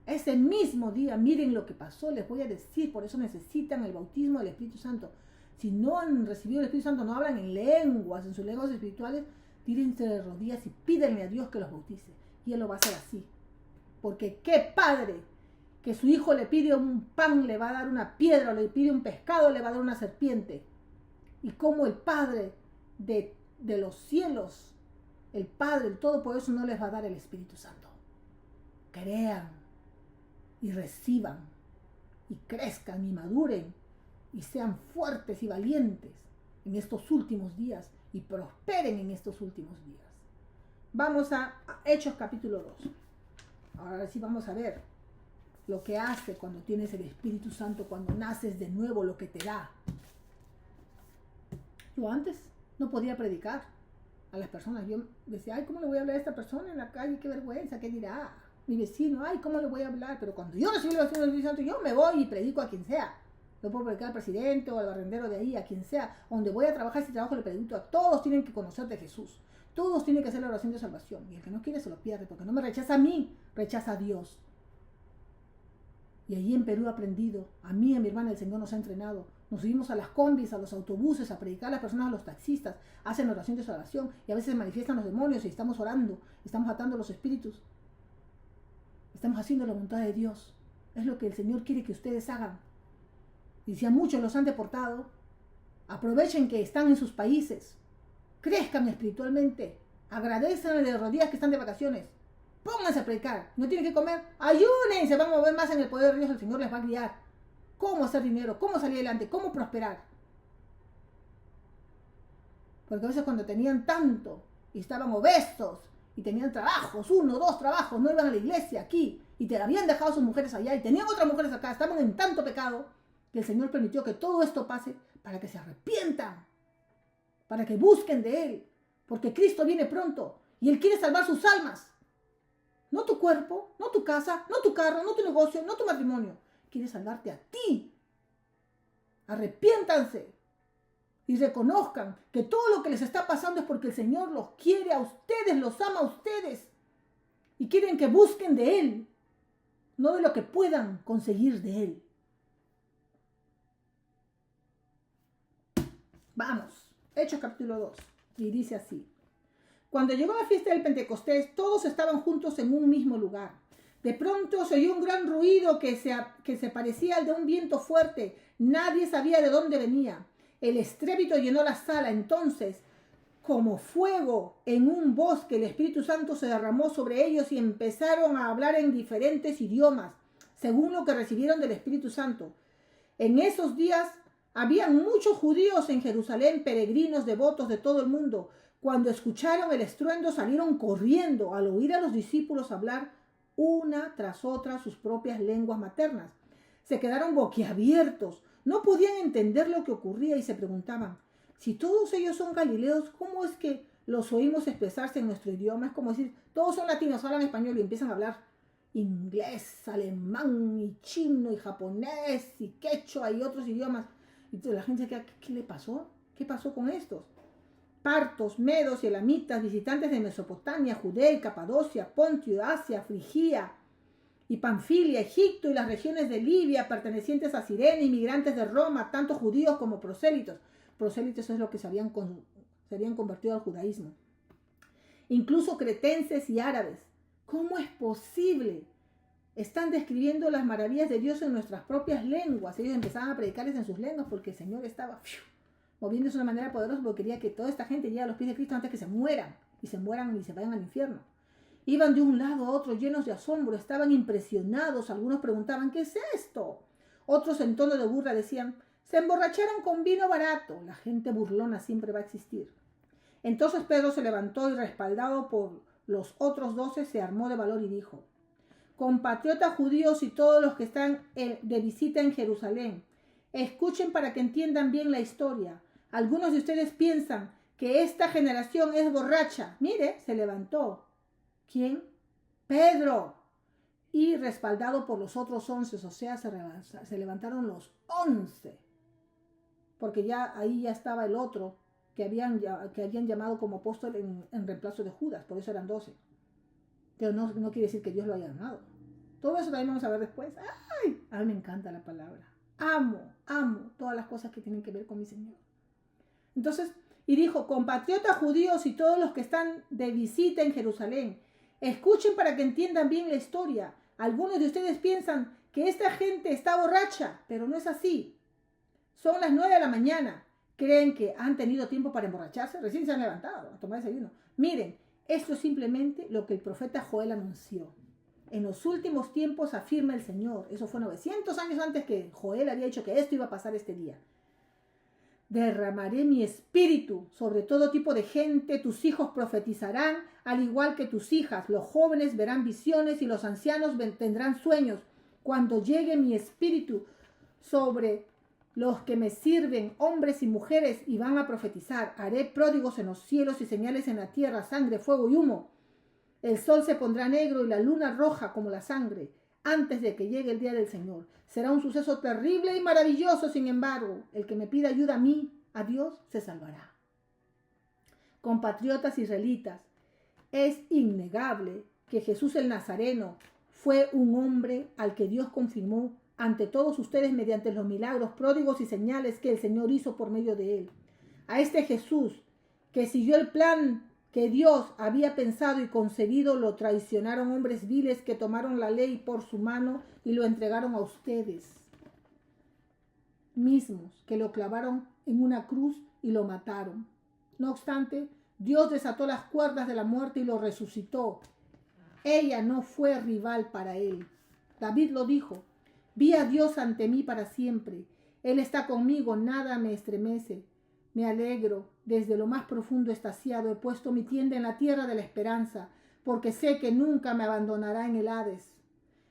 ese mismo día, miren lo que pasó, les voy a decir, por eso necesitan el bautismo del Espíritu Santo. Si no han recibido el Espíritu Santo, no hablan en lenguas, en sus lenguas espirituales, tírense de rodillas y pídenle a Dios que los bautice. Y Él lo va a hacer así. Porque qué padre que su hijo le pide un pan, le va a dar una piedra, o le pide un pescado, le va a dar una serpiente. Y como el Padre de los cielos, el Padre, el Todopoderoso, no les va a dar el Espíritu Santo. Crean y reciban y crezcan y maduren y sean fuertes y valientes en estos últimos días y prosperen en estos últimos días. Vamos a Hechos capítulo 2. Ahora sí vamos a ver lo que hace cuando tienes el Espíritu Santo, cuando naces de nuevo, lo que te da. Yo antes no podía predicar a las personas. Yo decía, ay, ¿cómo le voy a hablar a esta persona en la calle? Qué vergüenza, ¿qué dirá? Mi vecino, ay, ¿cómo le voy a hablar? Pero cuando yo recibí el bautismo del Espíritu Santo, yo me voy y predico a quien sea. Lo puedo predicar al presidente o al barrendero de ahí, a quien sea. Donde voy a trabajar, si trabajo, le predico a todos. Tienen que conocer de Jesús. Todos tienen que hacer la oración de salvación. Y el que no quiere se lo pierde, porque no me rechaza a mí, rechaza a Dios. Y allí en Perú he aprendido. A mí y a mi hermana el Señor nos ha entrenado. Nos subimos a las combis, a los autobuses, a predicar a las personas, a los taxistas. Hacen oración de salvación. Y a veces manifiestan los demonios y estamos orando. Estamos atando los espíritus. Estamos haciendo la voluntad de Dios. Es lo que el Señor quiere que ustedes hagan. Y si a muchos los han deportado, aprovechen que están en sus países. Crezcan espiritualmente. Agradezcan de rodillas que están de vacaciones. Pónganse a predicar. No tienen que comer. Ayunen. Se van a mover más en el poder de Dios. El Señor les va a guiar. Cómo hacer dinero. Cómo salir adelante. Cómo prosperar. Porque a veces cuando tenían tanto y estaban obesos y tenían trabajos, 1, 2 trabajos, no iban a la iglesia aquí y te habían dejado a sus mujeres allá y tenían otras mujeres acá, estaban en tanto pecado que el Señor permitió que todo esto pase para que se arrepientan, para que busquen de Él, porque Cristo viene pronto y Él quiere salvar sus almas. No tu cuerpo, no tu casa, no tu carro, no tu negocio, no tu matrimonio. Quiere salvarte a ti. Arrepiéntanse y reconozcan que todo lo que les está pasando es porque el Señor los quiere a ustedes, los ama a ustedes y quieren que busquen de Él, no de lo que puedan conseguir de Él. Vamos, Hechos capítulo 2, y dice así. Cuando llegó la fiesta del Pentecostés, todos estaban juntos en un mismo lugar. De pronto se oyó un gran ruido que se parecía al de un viento fuerte. Nadie sabía de dónde venía. El estrépito llenó la sala. Entonces, como fuego en un bosque, el Espíritu Santo se derramó sobre ellos y empezaron a hablar en diferentes idiomas, según lo que recibieron del Espíritu Santo. En esos días habían muchos judíos en Jerusalén, peregrinos devotos de todo el mundo. Cuando escucharon el estruendo, salieron corriendo al oír a los discípulos hablar una tras otra sus propias lenguas maternas. Se quedaron boquiabiertos, no podían entender lo que ocurría y se preguntaban, si todos ellos son galileos, ¿cómo es que los oímos expresarse en nuestro idioma? Es como decir, todos son latinos, hablan español y empiezan a hablar inglés, alemán, y chino, y japonés, y quechua, y otros idiomas. Y la gente se queda, ¿qué le pasó? ¿Qué pasó con estos? Partos, medos y elamitas, visitantes de Mesopotamia, Judea y Capadocia, Pontio, Asia, Frigia y Panfilia, Egipto y las regiones de Libia, pertenecientes a Cirene, inmigrantes de Roma, tanto judíos como prosélitos. Prosélitos es lo que se habían convertido al judaísmo. Incluso cretenses y árabes. ¿Cómo es posible? Están describiendo las maravillas de Dios en nuestras propias lenguas. Ellos empezaban a predicarles en sus lenguas porque el Señor estaba moviéndose de una manera poderosa porque quería que toda esta gente llegue a los pies de Cristo antes que se mueran y se vayan al infierno. Iban de un lado a otro llenos de asombro, estaban impresionados. Algunos preguntaban, ¿qué es esto? Otros en tono de burla decían, se emborracharon con vino barato. La gente burlona siempre va a existir. Entonces Pedro se levantó y, respaldado por los otros 12, se armó de valor y dijo: compatriotas judíos y todos los que están de visita en Jerusalén, escuchen para que entiendan bien la historia. Algunos de ustedes piensan que esta generación es borracha. Mire, se levantó. ¿Quién? Pedro. Y respaldado por los otros 11, o sea, se levantaron los 11. Porque ya ahí ya estaba el otro que habían llamado como apóstol en reemplazo de Judas. Por eso eran 12. Pero no quiere decir que Dios lo haya llamado. Todo eso también vamos a ver después. ¡Ay! A mí me encanta la palabra. Amo todas las cosas que tienen que ver con mi Señor. Entonces, y dijo: compatriotas judíos y todos los que están de visita en Jerusalén, escuchen para que entiendan bien la historia. Algunos de ustedes piensan que esta gente está borracha, pero no es así. Son las 9 de la mañana. ¿Creen que han tenido tiempo para emborracharse? Recién se han levantado a tomar desayuno. Miren, esto es simplemente lo que el profeta Joel anunció. En los últimos tiempos, afirma el Señor. Eso fue 900 años antes que Joel había dicho que esto iba a pasar este día. Derramaré mi espíritu sobre todo tipo de gente. Tus hijos profetizarán, al igual que tus hijas. Los jóvenes verán visiones y los ancianos tendrán sueños. Cuando llegue mi espíritu sobre los que me sirven, hombres y mujeres, y van a profetizar, haré pródigos en los cielos y señales en la tierra, sangre, fuego y humo. El sol se pondrá negro y la luna roja como la sangre, antes de que llegue el día del Señor. Será un suceso terrible y maravilloso. Sin embargo, el que me pida ayuda a mí, a Dios, se salvará. Compatriotas israelitas, es innegable que Jesús el Nazareno fue un hombre al que Dios confirmó ante todos ustedes mediante los milagros, pródigos y señales que el Señor hizo por medio de él. A este Jesús, que siguió el plan que Dios había pensado y concebido, lo traicionaron hombres viles que tomaron la ley por su mano y lo entregaron a ustedes mismos, que lo clavaron en una cruz y lo mataron. No obstante, Dios desató las cuerdas de la muerte y lo resucitó. Ella no fue rival para él. David lo dijo: vi a Dios ante mí para siempre. Él está conmigo, nada me estremece. Me alegro, desde lo más profundo extasiado, he puesto mi tienda en la tierra de la esperanza, porque sé que nunca me abandonará en el Hades.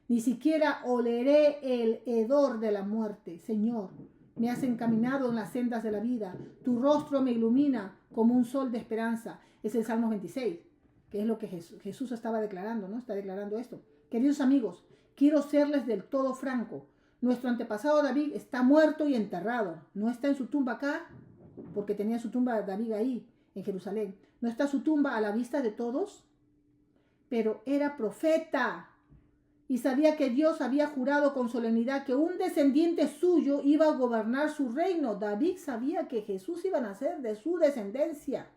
Ni siquiera oleré el hedor de la muerte. Señor, me has encaminado en las sendas de la vida. Tu rostro me ilumina como un sol de esperanza. Es el Salmo 26, que es lo que Jesús estaba declarando, ¿no? Está declarando esto. Queridos amigos, quiero serles del todo franco. Nuestro antepasado David está muerto y enterrado. No está en su tumba acá, porque tenía su tumba David ahí, en Jerusalén. No está su tumba a la vista de todos, pero era profeta y sabía que Dios había jurado con solemnidad que un descendiente suyo iba a gobernar su reino. David sabía que Jesús iba a nacer de su descendencia.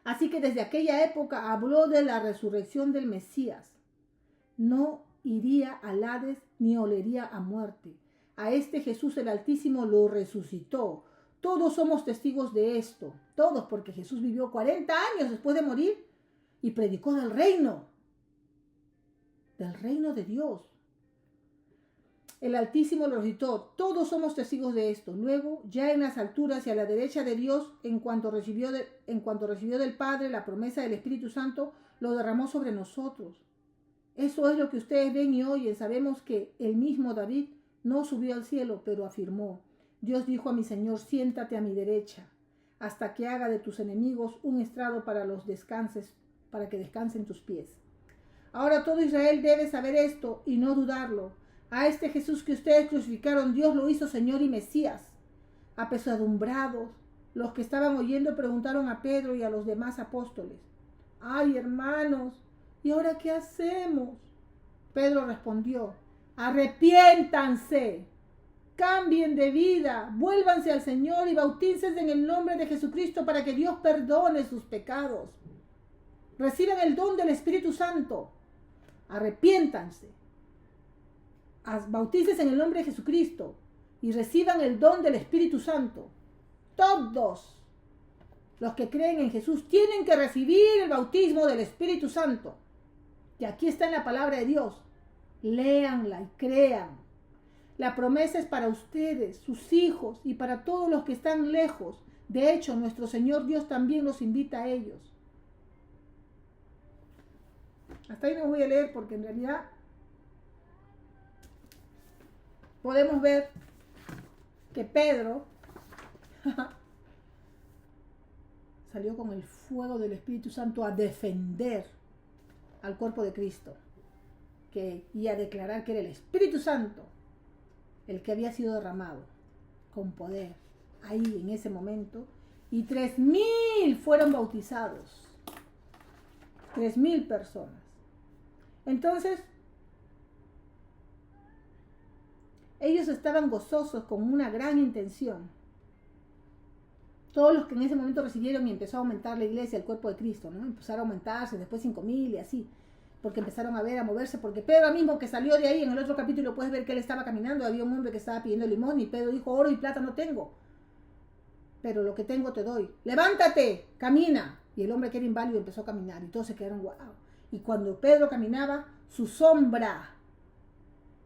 Así que desde aquella época habló de la resurrección del Mesías. No iría al Hades ni olería a muerte. A este Jesús el Altísimo lo resucitó. Todos somos testigos de esto. Todos, porque Jesús vivió 40 años después de morir y predicó del reino de Dios. El Altísimo lo resucitó. Todos somos testigos de esto. Luego, ya en las alturas y a la derecha de Dios, en cuanto recibió del Padre la promesa del Espíritu Santo, lo derramó sobre nosotros. Eso es lo que ustedes ven y oyen. Sabemos que el mismo David no subió al cielo, pero afirmó: Dios dijo a mi Señor: siéntate a mi derecha, hasta que haga de tus enemigos un estrado para que descansen tus pies. Ahora todo Israel debe saber esto y no dudarlo. A este Jesús que ustedes crucificaron, Dios lo hizo Señor y Mesías. Apesadumbrados, los que estaban oyendo preguntaron a Pedro y a los demás apóstoles: ¡ay, hermanos! ¿Y ahora qué hacemos? Pedro respondió: arrepiéntanse, cambien de vida, vuélvanse al Señor y bautícense en el nombre de Jesucristo para que Dios perdone sus pecados. Reciban el don del Espíritu Santo. Arrepiéntanse, bautícense en el nombre de Jesucristo y reciban el don del Espíritu Santo. Todos los que creen en Jesús tienen que recibir el bautismo del Espíritu Santo. Y aquí está en la palabra de Dios. Léanla y crean. La promesa es para ustedes, sus hijos y para todos los que están lejos, De hecho, nuestro Señor Dios también los invita a ellos. Hasta ahí no voy a leer porque en realidad podemos ver que Pedro salió con el fuego del Espíritu Santo a defender al cuerpo de Cristo y a declarar que era el Espíritu Santo el que había sido derramado con poder ahí en ese momento, y 3,000 fueron bautizados. 3,000 personas. Entonces, ellos estaban gozosos con una gran intención. Todos los que en ese momento recibieron, y empezó a aumentar la iglesia, el cuerpo de Cristo, ¿no? Empezaron a aumentarse, después 5,000 y así, porque empezaron a ver, a moverse, porque Pedro mismo que salió de ahí, en el otro capítulo puedes ver que él estaba caminando, había un hombre que estaba pidiendo limosna y Pedro dijo, oro y plata no tengo, pero lo que tengo te doy. Levántate, camina. Y el hombre que era inválido empezó a caminar y todos se quedaron wow. Y cuando Pedro caminaba, su sombra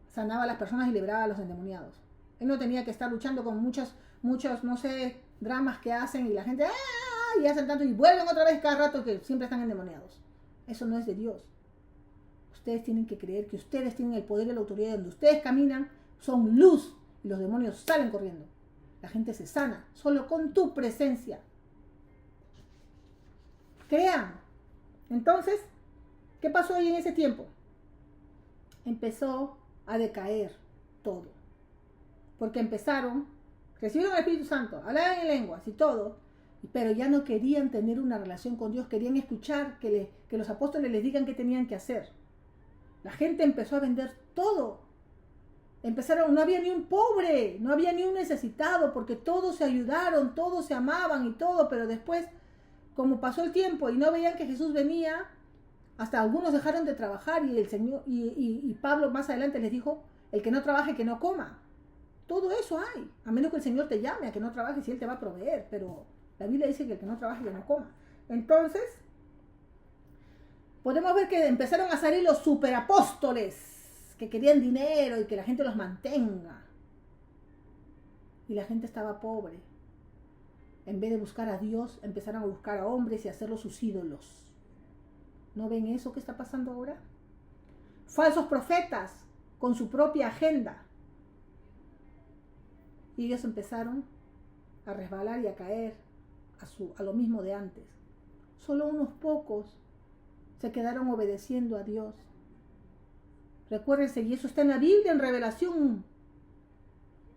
sanaba a las personas y libraba a los endemoniados. Él no tenía que estar luchando con muchos, no sé, dramas que hacen y la gente ¡ah! Y hacen tanto y vuelven otra vez cada rato que siempre están endemoniados. Eso no es de Dios. Ustedes tienen que creer que ustedes tienen el poder y la autoridad. Donde ustedes caminan son luz y los demonios salen corriendo. La gente se sana solo con tu presencia. Crean. Entonces, ¿qué pasó ahí en ese tiempo? Empezó a decaer todo. Porque empezaron, recibieron el Espíritu Santo, hablaban en lenguas y todo, pero ya no querían tener una relación con Dios, querían escuchar que los apóstoles les digan qué tenían que hacer. La gente empezó a vender todo. Empezaron, no había ni un pobre, no había ni un necesitado, porque todos se ayudaron, todos se amaban y todo, pero después, como pasó el tiempo y no veían que Jesús venía, hasta algunos dejaron de trabajar y el Señor y Pablo más adelante les dijo, el que no trabaje, que no coma. Todo eso hay, a menos que el Señor te llame a que no trabajes y Él te va a proveer, pero la Biblia dice que el que no trabaje, que no coma. Entonces, podemos ver que empezaron a salir los superapóstoles, que querían dinero y que la gente los mantenga. Y la gente estaba pobre. En vez de buscar a Dios, empezaron a buscar a hombres y a hacerlos sus ídolos. ¿No ven eso que está pasando ahora? Falsos profetas con su propia agenda. Y ellos empezaron a resbalar y a caer a lo mismo de antes. Solo unos pocos se quedaron obedeciendo a Dios. Recuérdense, y eso está en la Biblia, en Revelación.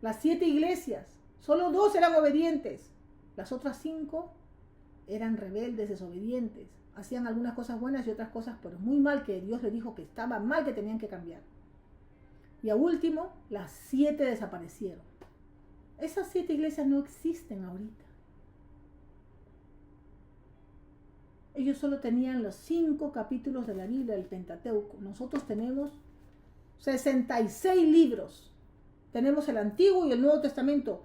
Las 7 iglesias, solo 2 eran obedientes. Las otras 5 eran rebeldes, desobedientes. Hacían algunas cosas buenas y otras cosas, pero muy mal, que Dios les dijo que estaba mal, que tenían que cambiar. Y a último, las 7 desaparecieron. Esas 7 iglesias no existen ahorita. Ellos solo tenían los 5 capítulos de la Biblia, del Pentateuco. Nosotros tenemos 66 libros. Tenemos el Antiguo y el Nuevo Testamento.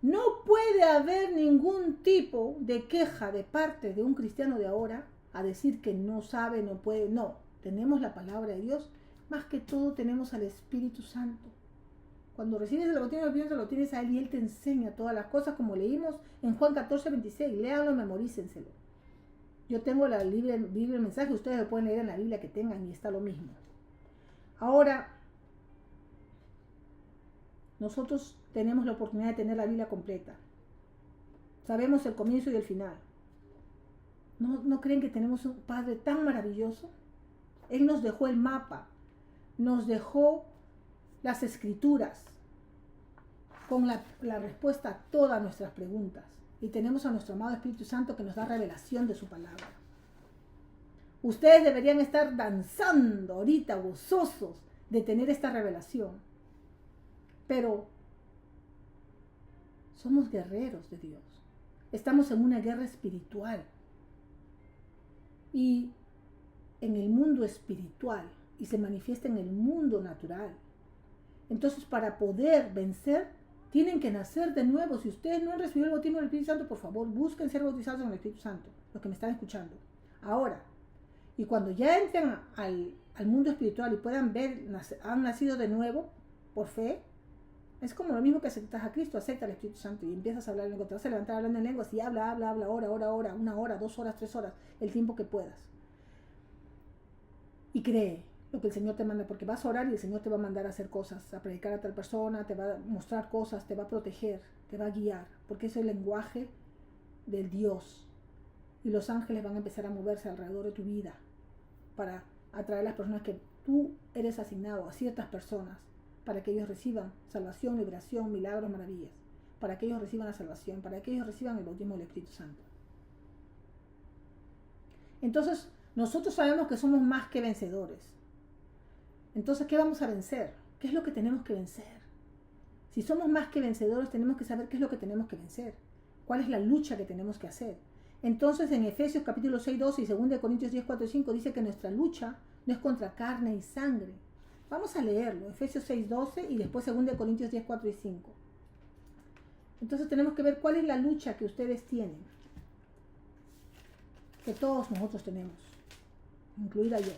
No puede haber ningún tipo de queja de parte de un cristiano de ahora a decir que no sabe, no puede. No, tenemos la palabra de Dios. Más que todo tenemos al Espíritu Santo. Cuando recibes el bautismo del Espíritu Santo, lo tienes a Él y Él te enseña todas las cosas, como leímos en Juan 14:26. Léanlo, memorícenselo. Yo tengo la Biblia, el mensaje, ustedes lo pueden leer en la Biblia que tengan y está lo mismo. Ahora, nosotros tenemos la oportunidad de tener la Biblia completa. Sabemos el comienzo y el final. ¿No creen que tenemos un Padre tan maravilloso? Él nos dejó el mapa, nos dejó las escrituras con la respuesta a todas nuestras preguntas. Y tenemos a nuestro amado Espíritu Santo que nos da revelación de su palabra. Ustedes deberían estar danzando ahorita, gozosos de tener esta revelación. Pero somos guerreros de Dios. Estamos en una guerra espiritual. Y en el mundo espiritual. Y se manifiesta en el mundo natural. Entonces, para poder vencer, tienen que nacer de nuevo. Si ustedes no han recibido el bautismo del Espíritu Santo, por favor, busquen ser bautizados en el Espíritu Santo. Los que me están escuchando. Ahora. Y cuando ya entren al mundo espiritual y puedan ver, han nacido de nuevo por fe, Es como lo mismo que aceptas a Cristo, acepta al Espíritu Santo y empiezas a hablar en lengua. Te vas a levantar hablando en lenguas y habla, hora, 1 hora, 2 horas, 3 horas, el tiempo que puedas. Y cree lo que el Señor te manda, porque vas a orar y el Señor te va a mandar a hacer cosas, a predicar a tal persona, te va a mostrar cosas, te va a proteger, te va a guiar, porque es el lenguaje del Dios. Y los ángeles van a empezar a moverse alrededor de tu vida para atraer a las personas que tú eres asignado, a ciertas personas, para que ellos reciban salvación, liberación, milagros, maravillas, para que ellos reciban la salvación, para que ellos reciban el bautismo del Espíritu Santo. Entonces, nosotros sabemos que somos más que vencedores. Entonces, ¿qué vamos a vencer? ¿Qué es lo que tenemos que vencer? Si somos más que vencedores, tenemos que saber qué es lo que tenemos que vencer. ¿Cuál es la lucha que tenemos que hacer? Entonces, en Efesios capítulo 6, 12 y 2 Corintios 10, 4 y 5 dice que nuestra lucha no es contra carne y sangre. Vamos a leerlo, Efesios 6, 12 y después 2 Corintios 10, 4 y 5. Entonces tenemos que ver cuál es la lucha que ustedes tienen, que todos nosotros tenemos, incluida yo.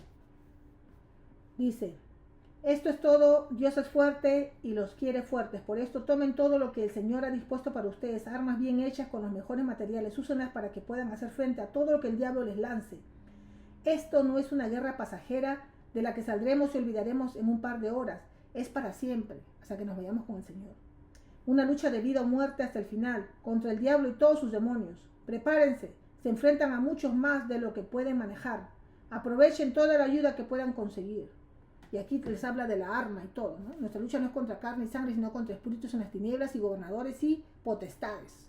Dice, esto es todo, Dios es fuerte y los quiere fuertes, por esto tomen todo lo que el Señor ha dispuesto para ustedes, armas bien hechas con los mejores materiales, úsenlas para que puedan hacer frente a todo lo que el diablo les lance. Esto no es una guerra pasajera de la que saldremos y olvidaremos en un par de horas, es para siempre, hasta que nos vayamos con el Señor. Una lucha de vida o muerte hasta el final, contra el diablo y todos sus demonios. Prepárense, se enfrentan a muchos más de lo que pueden manejar. Aprovechen toda la ayuda que puedan conseguir. Y aquí les habla de la arma y todo, ¿no? Nuestra lucha no es contra carne y sangre, sino contra espíritus en las tinieblas y gobernadores y potestades.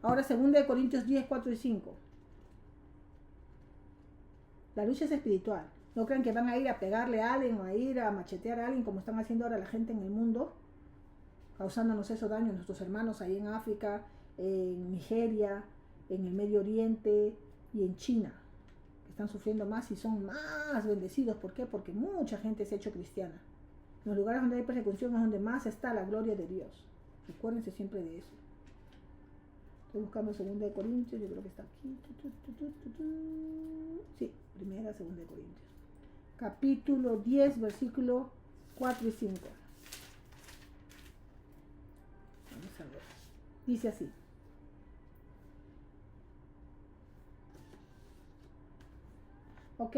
Ahora 2 Corintios 10, 4 y 5. La lucha es espiritual. No crean que van a ir a pegarle a alguien o a ir a machetear a alguien como están haciendo ahora la gente en el mundo, causándonos esos daños a nuestros hermanos ahí en África, en Nigeria, en el Medio Oriente y en China, que están sufriendo más y son más bendecidos. ¿Por qué? Porque mucha gente se ha hecho cristiana. En los lugares donde hay persecución es donde más está la gloria de Dios. Recuérdense siempre de eso. Estoy buscando 2 Corintios, yo creo que está aquí. Sí, 2 Corintios. Capítulo 10, versículo 4 y 5. Vamos a ver. Dice así. Ok,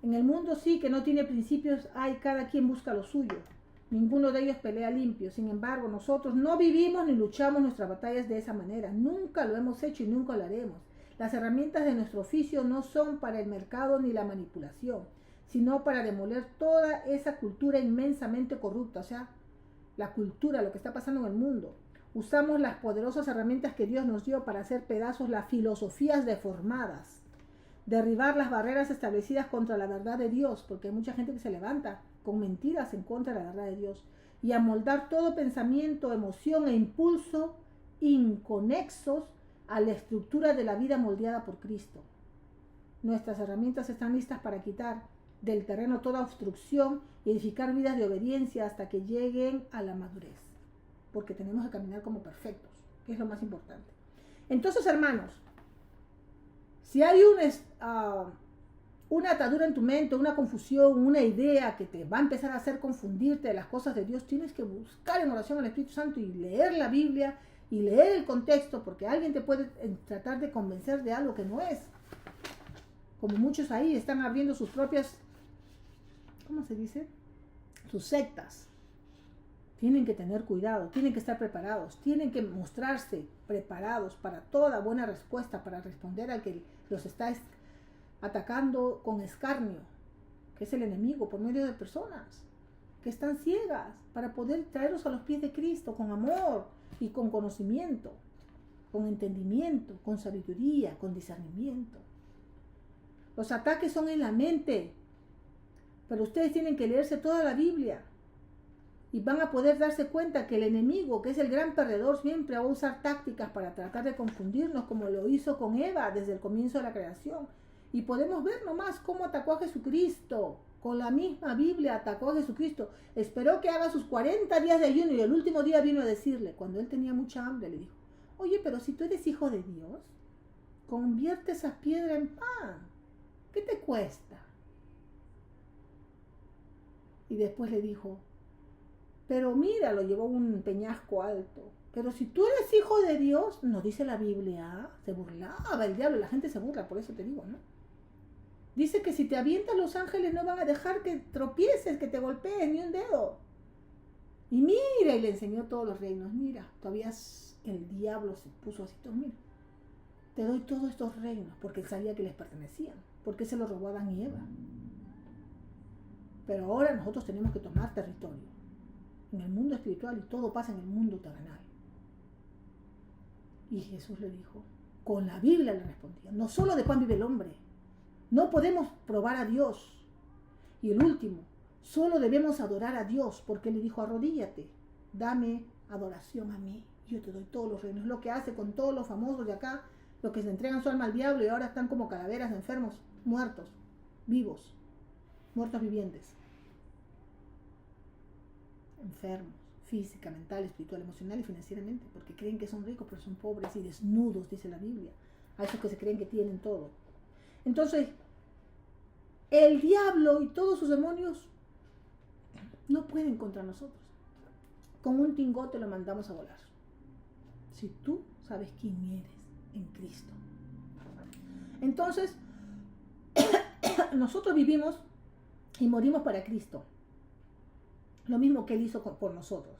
en el mundo sí que no tiene principios, hay cada quien busca lo suyo. Ninguno de ellos pelea limpio. Sin embargo, nosotros no vivimos ni luchamos nuestras batallas de esa manera. Nunca lo hemos hecho y nunca lo haremos. Las herramientas de nuestro oficio no son para el mercado ni la manipulación, sino para demoler toda esa cultura inmensamente corrupta, o sea, la cultura, lo que está pasando en el mundo. Usamos las poderosas herramientas que Dios nos dio para hacer pedazos las filosofías deformadas, derribar las barreras establecidas contra la verdad de Dios, porque hay mucha gente que se levanta con mentiras en contra de la verdad de Dios, y amoldar todo pensamiento, emoción e impulso inconexos a la estructura de la vida moldeada por Cristo. Nuestras herramientas están listas para quitar del terreno toda obstrucción y edificar vidas de obediencia hasta que lleguen a la madurez, porque tenemos que caminar como perfectos, que es lo más importante. Entonces, hermanos, si hay una atadura en tu mente, una confusión, una idea que te va a empezar a hacer confundirte de las cosas de Dios, tienes que buscar en oración al Espíritu Santo y leer la Biblia y leer el contexto, porque alguien te puede tratar de convencer de algo que no es. Como muchos ahí están abriendo sus propias, ¿cómo se dice? Sus sectas. Tienen que tener cuidado, tienen que estar preparados, tienen que mostrarse preparados para toda buena respuesta, para responder al que los está atacando con escarnio, que es el enemigo, por medio de personas que están ciegas, para poder traerlos a los pies de Cristo con amor y con conocimiento, con entendimiento, con sabiduría, con discernimiento. Los ataques son en la mente, pero ustedes tienen que leerse toda la Biblia y van a poder darse cuenta que el enemigo, que es el gran perdedor, siempre va a usar tácticas para tratar de confundirnos, como lo hizo con Eva desde el comienzo de la creación. Y podemos ver nomás cómo atacó a Jesucristo. Con la misma Biblia atacó a Jesucristo. Esperó que haga sus 40 días de ayuno y el último día vino a decirle, cuando él tenía mucha hambre, le dijo, oye, pero si tú eres hijo de Dios, convierte esa piedra en pan. ¿Qué te cuesta? Y después le dijo, Pero mira, lo llevó a un peñasco alto. Pero si tú eres hijo de Dios, nos dice la Biblia, se burlaba el diablo, la gente se burla, por eso te digo, ¿no? Dice que si te avientas, los ángeles no van a dejar que tropieces, que te golpees ni un dedo. Y mira, y le enseñó todos los reinos. Mira, todavía el diablo se puso así, mira, te doy todos estos reinos, porque él sabía que les pertenecían, porque se los robó a Adán y Eva. Pero ahora nosotros tenemos que tomar territorio en el mundo espiritual, y todo pasa en el mundo terrenal. Y Jesús le dijo, con la Biblia le respondía, no solo de pan vive el hombre, no podemos probar a Dios. Y el último, solo debemos adorar a Dios, porque le dijo, arrodíllate, dame adoración a mí, yo te doy todos los reinos. Es lo que hace con todos los famosos de acá, los que se entregan su alma al diablo y ahora están como calaveras, enfermos, muertos, vivos, muertos vivientes. Enfermos, física, mental, espiritual, emocional y financieramente, porque creen que son ricos, pero son pobres y desnudos, dice la Biblia, a esos que se creen que tienen todo. Entonces, el diablo y todos sus demonios no pueden contra nosotros. Con un tingote lo mandamos a volar. Si tú sabes quién eres en Cristo. Entonces, nosotros vivimos y morimos para Cristo. Lo mismo que Él hizo por nosotros,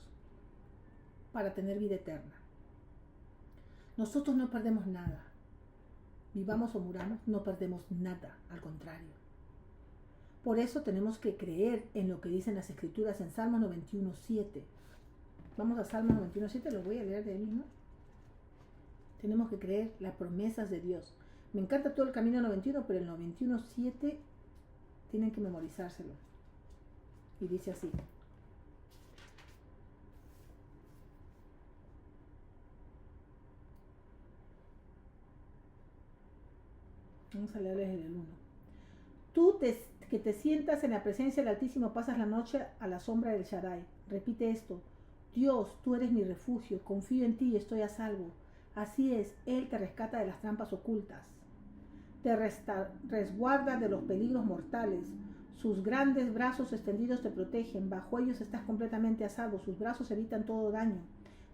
para tener vida eterna. Nosotros no perdemos nada. Vivamos o muramos, no perdemos nada, al contrario. Por eso tenemos que creer en lo que dicen las Escrituras en Salmo 91:7. Vamos a Salmo 91:7, lo voy a leer de ahí mismo. Tenemos que creer las promesas de Dios. Me encanta todo el camino 91, pero el 91:7 tienen que memorizárselo. Y dice así. Vamos a leerles el 1. Tú que te sientas en la presencia del Altísimo, pasas la noche a la sombra del Shaddai. Repite esto. Dios, tú eres mi refugio, confío en ti y estoy a salvo. Así es, Él te rescata de las trampas ocultas. Te resguarda de los peligros mortales. Sus grandes brazos extendidos te protegen. Bajo ellos estás completamente a salvo. Sus brazos evitan todo daño.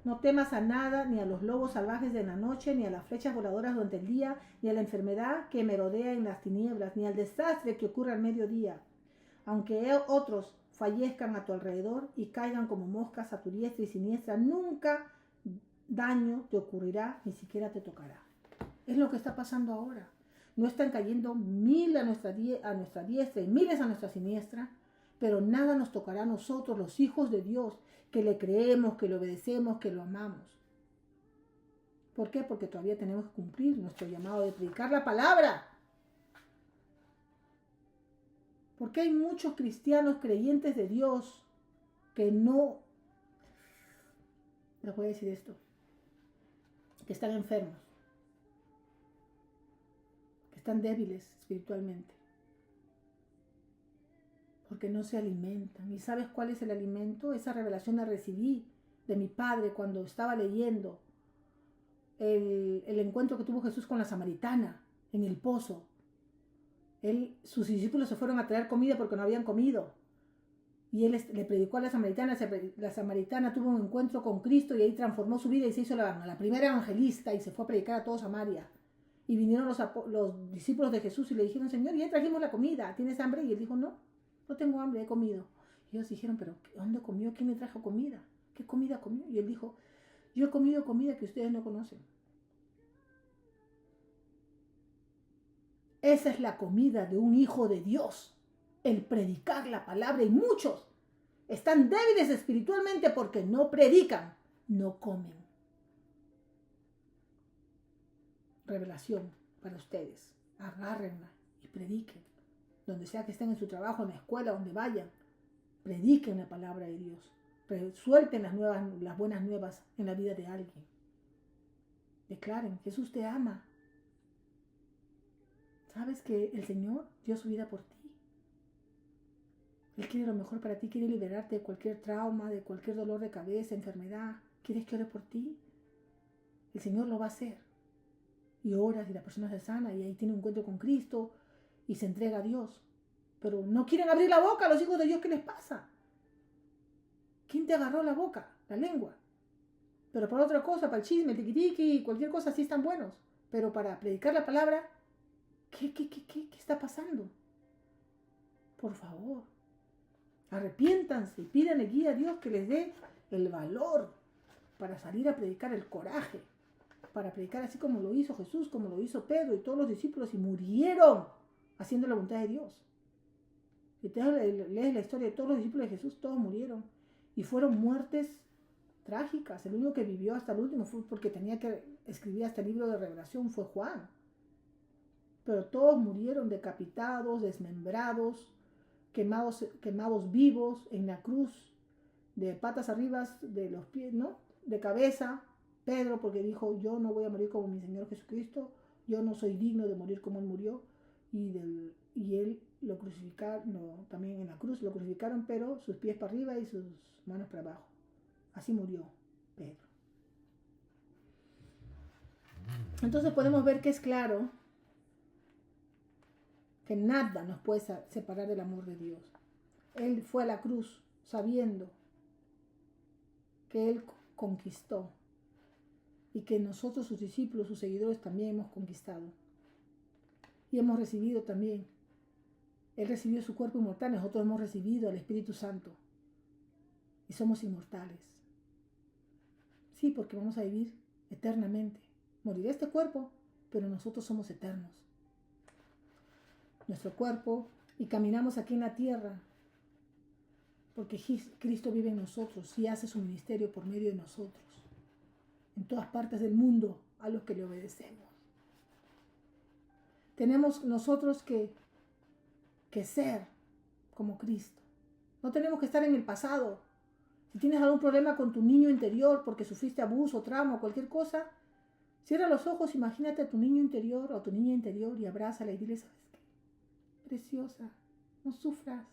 No temas a nada, ni a los lobos salvajes de la noche, ni a las flechas voladoras durante el día, ni a la enfermedad que merodea en las tinieblas, ni al desastre que ocurre al mediodía. Aunque otros fallezcan a tu alrededor y caigan como moscas a tu diestra y siniestra, nunca daño te ocurrirá, ni siquiera te tocará. Es lo que está pasando ahora. No están cayendo 1000 a nuestra diestra y miles a nuestra siniestra, pero nada nos tocará a nosotros, los hijos de Dios, que le creemos, que le obedecemos, que lo amamos. ¿Por qué? Porque todavía tenemos que cumplir nuestro llamado de predicar la palabra. Porque hay muchos cristianos creyentes de Dios que no, les voy a decir esto, que están enfermos, que están débiles espiritualmente, porque no se alimentan. ¿Y sabes cuál es el alimento? Esa revelación la recibí de mi padre cuando estaba leyendo el encuentro que tuvo Jesús con la samaritana en el pozo. Sus discípulos se fueron a traer comida porque no habían comido. Y él le predicó a la samaritana. La samaritana tuvo un encuentro con Cristo y ahí transformó su vida y se hizo la primera evangelista y se fue a predicar a toda Samaria. Y vinieron los discípulos de Jesús y le dijeron, Señor, ya trajimos la comida, ¿tienes hambre? Y él dijo, no tengo hambre, he comido. Y ellos dijeron, pero ¿dónde comió? ¿Quién le trajo comida? ¿Qué comida comió? Y él dijo, yo he comido comida que ustedes no conocen. Esa es la comida de un hijo de Dios, el predicar la palabra. Y muchos están débiles espiritualmente porque no predican, no comen. Revelación para ustedes. Agárrenla y prediquen. Donde sea que estén en su trabajo, en la escuela, donde vayan, prediquen la palabra de Dios. Suelten las buenas nuevas en la vida de alguien. Declaren, Jesús te ama. ¿Sabes que el Señor dio su vida por ti? Él quiere lo mejor para ti, quiere liberarte de cualquier trauma, de cualquier dolor de cabeza, enfermedad. ¿Quieres que ore por ti? El Señor lo va a hacer. Y oras y la persona se sana y ahí tiene un encuentro con Cristo y se entrega a Dios. Pero no quieren abrir la boca a los hijos de Dios. ¿Qué les pasa? ¿Quién te agarró la boca, la lengua? Pero para otra cosa, para el chisme, el tiquitiqui, cualquier cosa, sí están buenos. Pero para predicar la palabra, ¿qué está pasando? Por favor, arrepiéntanse y pídanle guía a Dios que les dé el valor para salir a predicar, el coraje, para predicar así como lo hizo Jesús, como lo hizo Pedro y todos los discípulos, y murieron haciendo la voluntad de Dios. Si te lees la historia de todos los discípulos de Jesús, todos murieron y fueron muertes trágicas. El único que vivió hasta el último fue porque tenía que escribir hasta el libro de Revelación, fue Juan. Pero todos murieron decapitados, desmembrados, quemados vivos en la cruz, de patas arriba, de los pies, ¿no? De cabeza. Pedro, porque dijo, yo no voy a morir como mi Señor Jesucristo, yo no soy digno de morir como Él murió, y Él lo crucificaron, no, también en la cruz lo crucificaron, pero sus pies para arriba y sus manos para abajo. Así murió Pedro. Entonces podemos ver que es claro que nada nos puede separar del amor de Dios. Él fue a la cruz sabiendo que Él conquistó y que nosotros, sus discípulos, sus seguidores, también hemos conquistado. Y hemos recibido también. Él recibió su cuerpo inmortal, nosotros hemos recibido al Espíritu Santo. Y somos inmortales. Sí, porque vamos a vivir eternamente. Morirá este cuerpo, pero nosotros somos eternos. Nuestro cuerpo, y caminamos aquí en la tierra, porque Cristo vive en nosotros y hace su ministerio por medio de nosotros, en todas partes del mundo, a los que le obedecemos. Tenemos nosotros que ser como Cristo. No tenemos que estar en el pasado. Si tienes algún problema con tu niño interior porque sufriste abuso, trauma o cualquier cosa, cierra los ojos, imagínate a tu niño interior o a tu niña interior y abrázala y dile, ¿sabes qué? Preciosa, no sufras,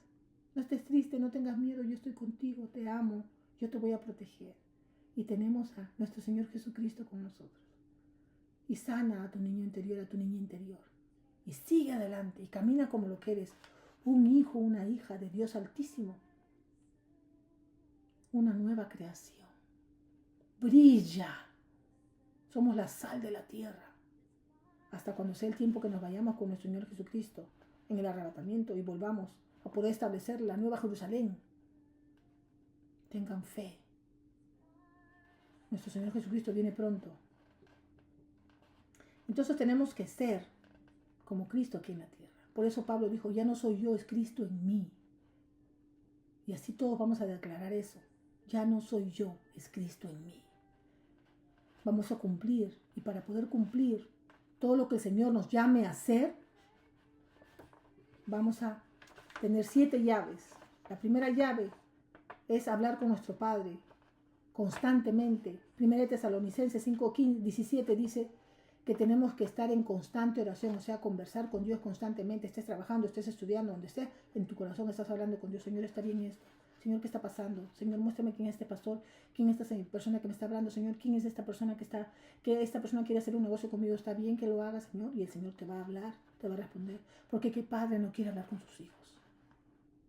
no estés triste, no tengas miedo, yo estoy contigo, te amo, yo te voy a proteger. Y tenemos a nuestro Señor Jesucristo con nosotros. Y sana a tu niño interior, a tu niña interior. Y sigue adelante y camina como lo que eres, un hijo, una hija de Dios Altísimo. Una nueva creación. Brilla. Somos la sal de la tierra. Hasta cuando sea el tiempo que nos vayamos con nuestro Señor Jesucristo en el arrebatamiento y volvamos a poder establecer la nueva Jerusalén. Tengan fe. Nuestro Señor Jesucristo viene pronto. Entonces tenemos que ser como Cristo aquí en la tierra. Por eso Pablo dijo, ya no soy yo, es Cristo en mí. Y así todos vamos a declarar eso. Ya no soy yo, es Cristo en mí. Vamos a cumplir. Y para poder cumplir todo lo que el Señor nos llame a hacer, vamos a tener 7 llaves. La primera llave es hablar con nuestro Padre constantemente. 1 Tesalonicenses 5:17 dice que tenemos que estar en constante oración, o sea, conversar con Dios constantemente. Estés trabajando, estés estudiando, donde estés, en tu corazón estás hablando con Dios. Señor, ¿está bien esto? Señor, ¿qué está pasando? Señor, muéstrame quién es este pastor, quién es esta persona que me está hablando. Señor, ¿quién es esta persona que esta persona quiere hacer un negocio conmigo? ¿Está bien que lo haga, Señor? Y el Señor te va a hablar, te va a responder. Porque ¿qué padre no quiere hablar con sus hijos?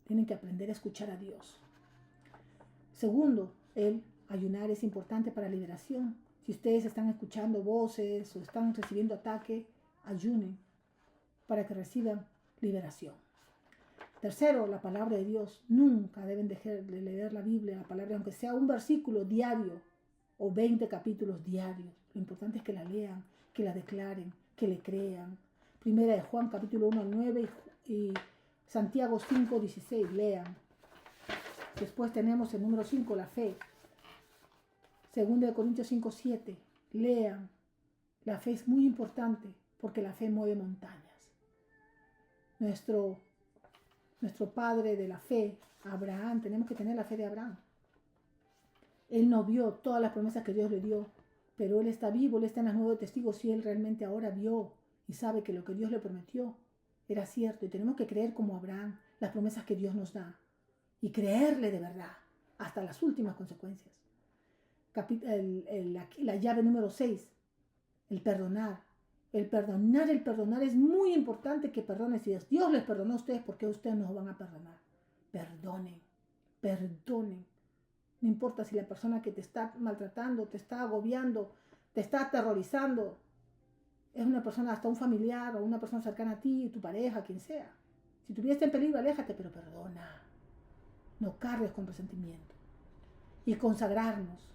Tienen que aprender a escuchar a Dios. Segundo, el ayunar es importante para liberación. Si ustedes están escuchando voces o están recibiendo ataque, ayunen para que reciban liberación. Tercero, la palabra de Dios. Nunca deben dejar de leer la Biblia, la palabra, aunque sea un versículo diario o 20 capítulos diarios. Lo importante es que la lean, que la declaren, que le crean. Primera de Juan, capítulo 1 al 9 y Santiago 5, 16. Lean. Después tenemos el número 5, la fe. Segunda de Corintios 5, 7. Lean. La fe es muy importante porque la fe mueve montañas. Nuestro padre de la fe, Abraham, tenemos que tener la fe de Abraham. Él no vio todas las promesas que Dios le dio, pero él está vivo, él está en las nubes de testigos y él realmente ahora vio y sabe que lo que Dios le prometió era cierto. Y tenemos que creer como Abraham las promesas que Dios nos da y creerle de verdad hasta las últimas consecuencias. La llave número 6, el perdonar. El perdonar es muy importante que perdonen. Si Dios les perdonó a ustedes, ¿por qué ustedes no van a perdonar? Perdonen. No importa si la persona que te está maltratando, te está agobiando, te está aterrorizando, es una persona, hasta un familiar o una persona cercana a ti, tu pareja, quien sea. Si tu vida está en peligro, aléjate, pero perdona. No cargues con resentimiento. Y consagrarnos.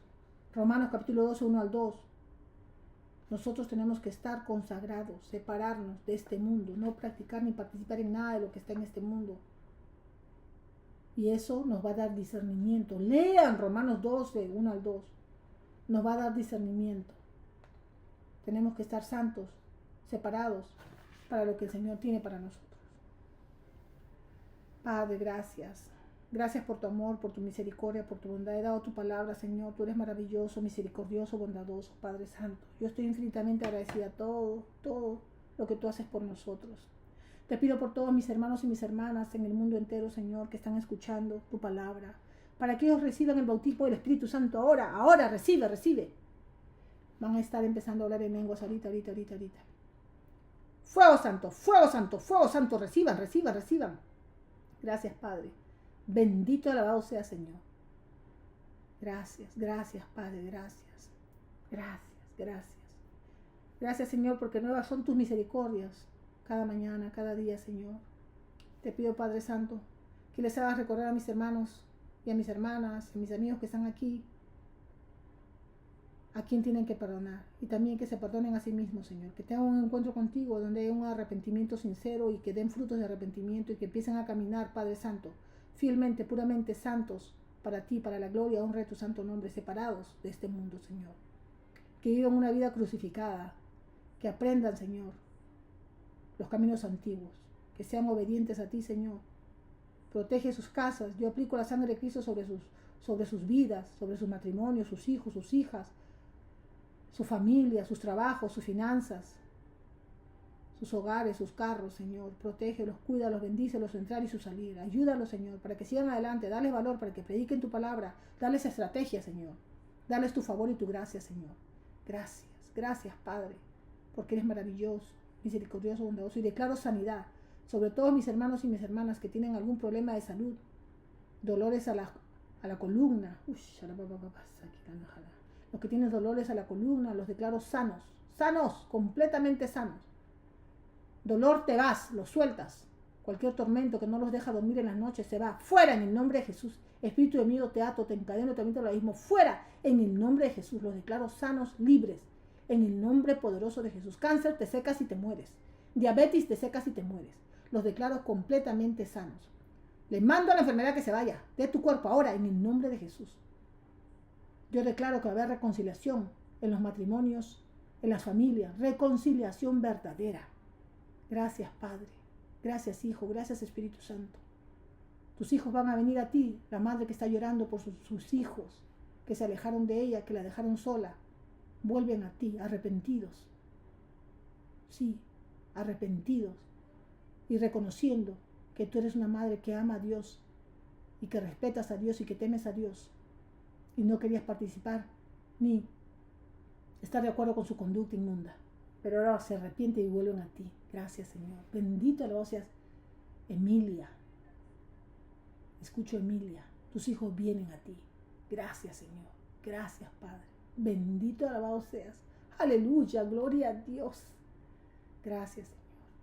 Romanos capítulo 12, 1 al 2. Nosotros tenemos que estar consagrados, separarnos de este mundo, no practicar ni participar en nada de lo que está en este mundo. Y eso nos va a dar discernimiento. Lean Romanos 12, 1 al 2. Nos va a dar discernimiento. Tenemos que estar santos, separados, para lo que el Señor tiene para nosotros. Padre, gracias. Gracias por tu amor, por tu misericordia, por tu bondad. He dado tu palabra, Señor. Tú eres maravilloso, misericordioso, bondadoso, Padre Santo. Yo estoy infinitamente agradecida a todo lo que tú haces por nosotros. Te pido por todos mis hermanos y mis hermanas en el mundo entero, Señor, que están escuchando tu palabra, para que ellos reciban el bautismo del Espíritu Santo ahora, recibe. Van a estar empezando a hablar en lenguas ahorita. Fuego santo, reciban. Gracias, Padre. Bendito y alabado sea, Señor. Gracias, Padre, gracias. Gracias, Señor, porque nuevas son tus misericordias cada mañana, cada día, Señor. Te pido, Padre Santo, que les hagas recordar a mis hermanos y a mis hermanas, a mis amigos que están aquí, a quien tienen que perdonar, y también que se perdonen a sí mismos, Señor, que tengan un encuentro contigo donde haya un arrepentimiento sincero y que den frutos de arrepentimiento y que empiecen a caminar, Padre Santo, fielmente, puramente santos para ti, para la gloria, honra de tu santo nombre, separados de este mundo, Señor. Que vivan una vida crucificada, que aprendan, Señor, los caminos antiguos, que sean obedientes a ti, Señor. Protege sus casas. Yo aplico la sangre de Cristo sobre sus vidas, sobre sus matrimonios, sus hijos, sus hijas, su familia, sus trabajos, sus finanzas, sus hogares, sus carros, Señor. Protégelos, cuídalos, bendícelos, su entrar y su salir. Ayúdalos, Señor, para que sigan adelante. Dales valor para que prediquen tu palabra. Dales estrategia, Señor. Dales tu favor y tu gracia, Señor. Gracias, Padre, porque eres maravilloso, misericordioso, bondadoso. Y declaro sanidad sobre todos mis hermanos y mis hermanas que tienen algún problema de salud, dolores a la columna. Los que tienen dolores a la columna, los declaro sanos, completamente sanos. Dolor, te vas, lo sueltas. Cualquier tormento que no los deja dormir en las noches se va. Fuera en el nombre de Jesús. Espíritu de miedo, te ato, te encadeno, te aviento al abismo. Fuera en el nombre de Jesús. Los declaro sanos, libres. En el nombre poderoso de Jesús. Cáncer, te secas y te mueres. Diabetes, te secas y te mueres. Los declaro completamente sanos. Les mando a la enfermedad que se vaya de tu cuerpo ahora en el nombre de Jesús. Yo declaro que va a haber reconciliación en los matrimonios, en las familias. Reconciliación verdadera. Gracias, Padre. Gracias, Hijo. Gracias, Espíritu Santo. Tus hijos van a venir a ti, la madre que está llorando por sus hijos, que se alejaron de ella, que la dejaron sola. Vuelven a ti, arrepentidos. Sí, arrepentidos. Y reconociendo que tú eres una madre que ama a Dios y que respetas a Dios y que temes a Dios. Y no querías participar ni estar de acuerdo con su conducta inmunda. Pero ahora se arrepiente y vuelven a ti. Gracias, Señor. Bendito alabado seas, Emilia. Escucho, Emilia. Tus hijos vienen a ti. Gracias, Señor. Gracias, Padre. Bendito alabado seas. Aleluya. Gloria a Dios. Gracias,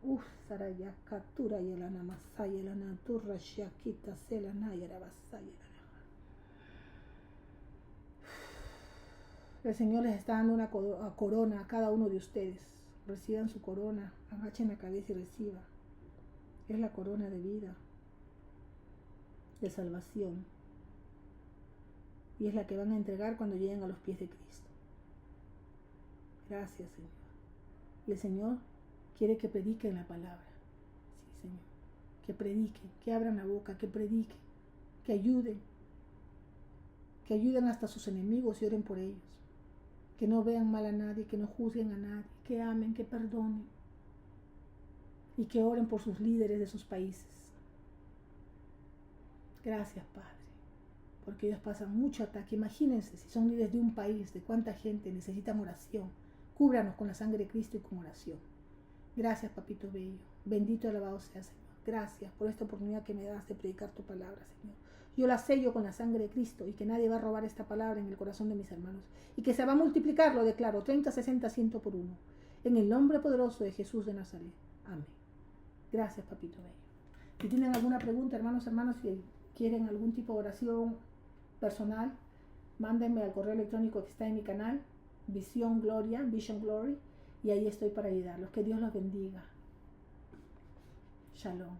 Señor. Saraya, Katura, Yelana, Masaya, Yelana, Turra, Shakita, Selana, Yarabasaya. El Señor les está dando una corona a cada uno de ustedes. Reciban su corona, agachen la cabeza y reciban. Es la corona de vida, de salvación. Y es la que van a entregar cuando lleguen a los pies de Cristo. Gracias, Señor. Y el Señor quiere que prediquen la palabra. Sí, Señor. Que prediquen, que abran la boca, que prediquen, que ayuden hasta a sus enemigos y oren por ellos. Que no vean mal a nadie, que no juzguen a nadie, que amen, que perdonen y que oren por sus líderes de sus países. Gracias, Padre, porque ellos pasan mucho ataque. Imagínense si son líderes de un país, de cuánta gente necesitan oración. Cúbranos con la sangre de Cristo y con oración. Gracias, Papito Bello. Bendito y alabado sea, Señor. Gracias por esta oportunidad que me das de predicar tu palabra, Señor. Yo la sello con la sangre de Cristo y que nadie va a robar esta palabra en el corazón de mis hermanos. Y que se va a multiplicar, lo declaro, 30, 60, 100 por uno. En el nombre poderoso de Jesús de Nazaret. Amén. Gracias, papito bello. Si tienen alguna pregunta, hermanos, hermanas, si quieren algún tipo de oración personal, mándenme al correo electrónico que está en mi canal, Vision Glory, y ahí estoy para ayudarlos. Que Dios los bendiga. Shalom.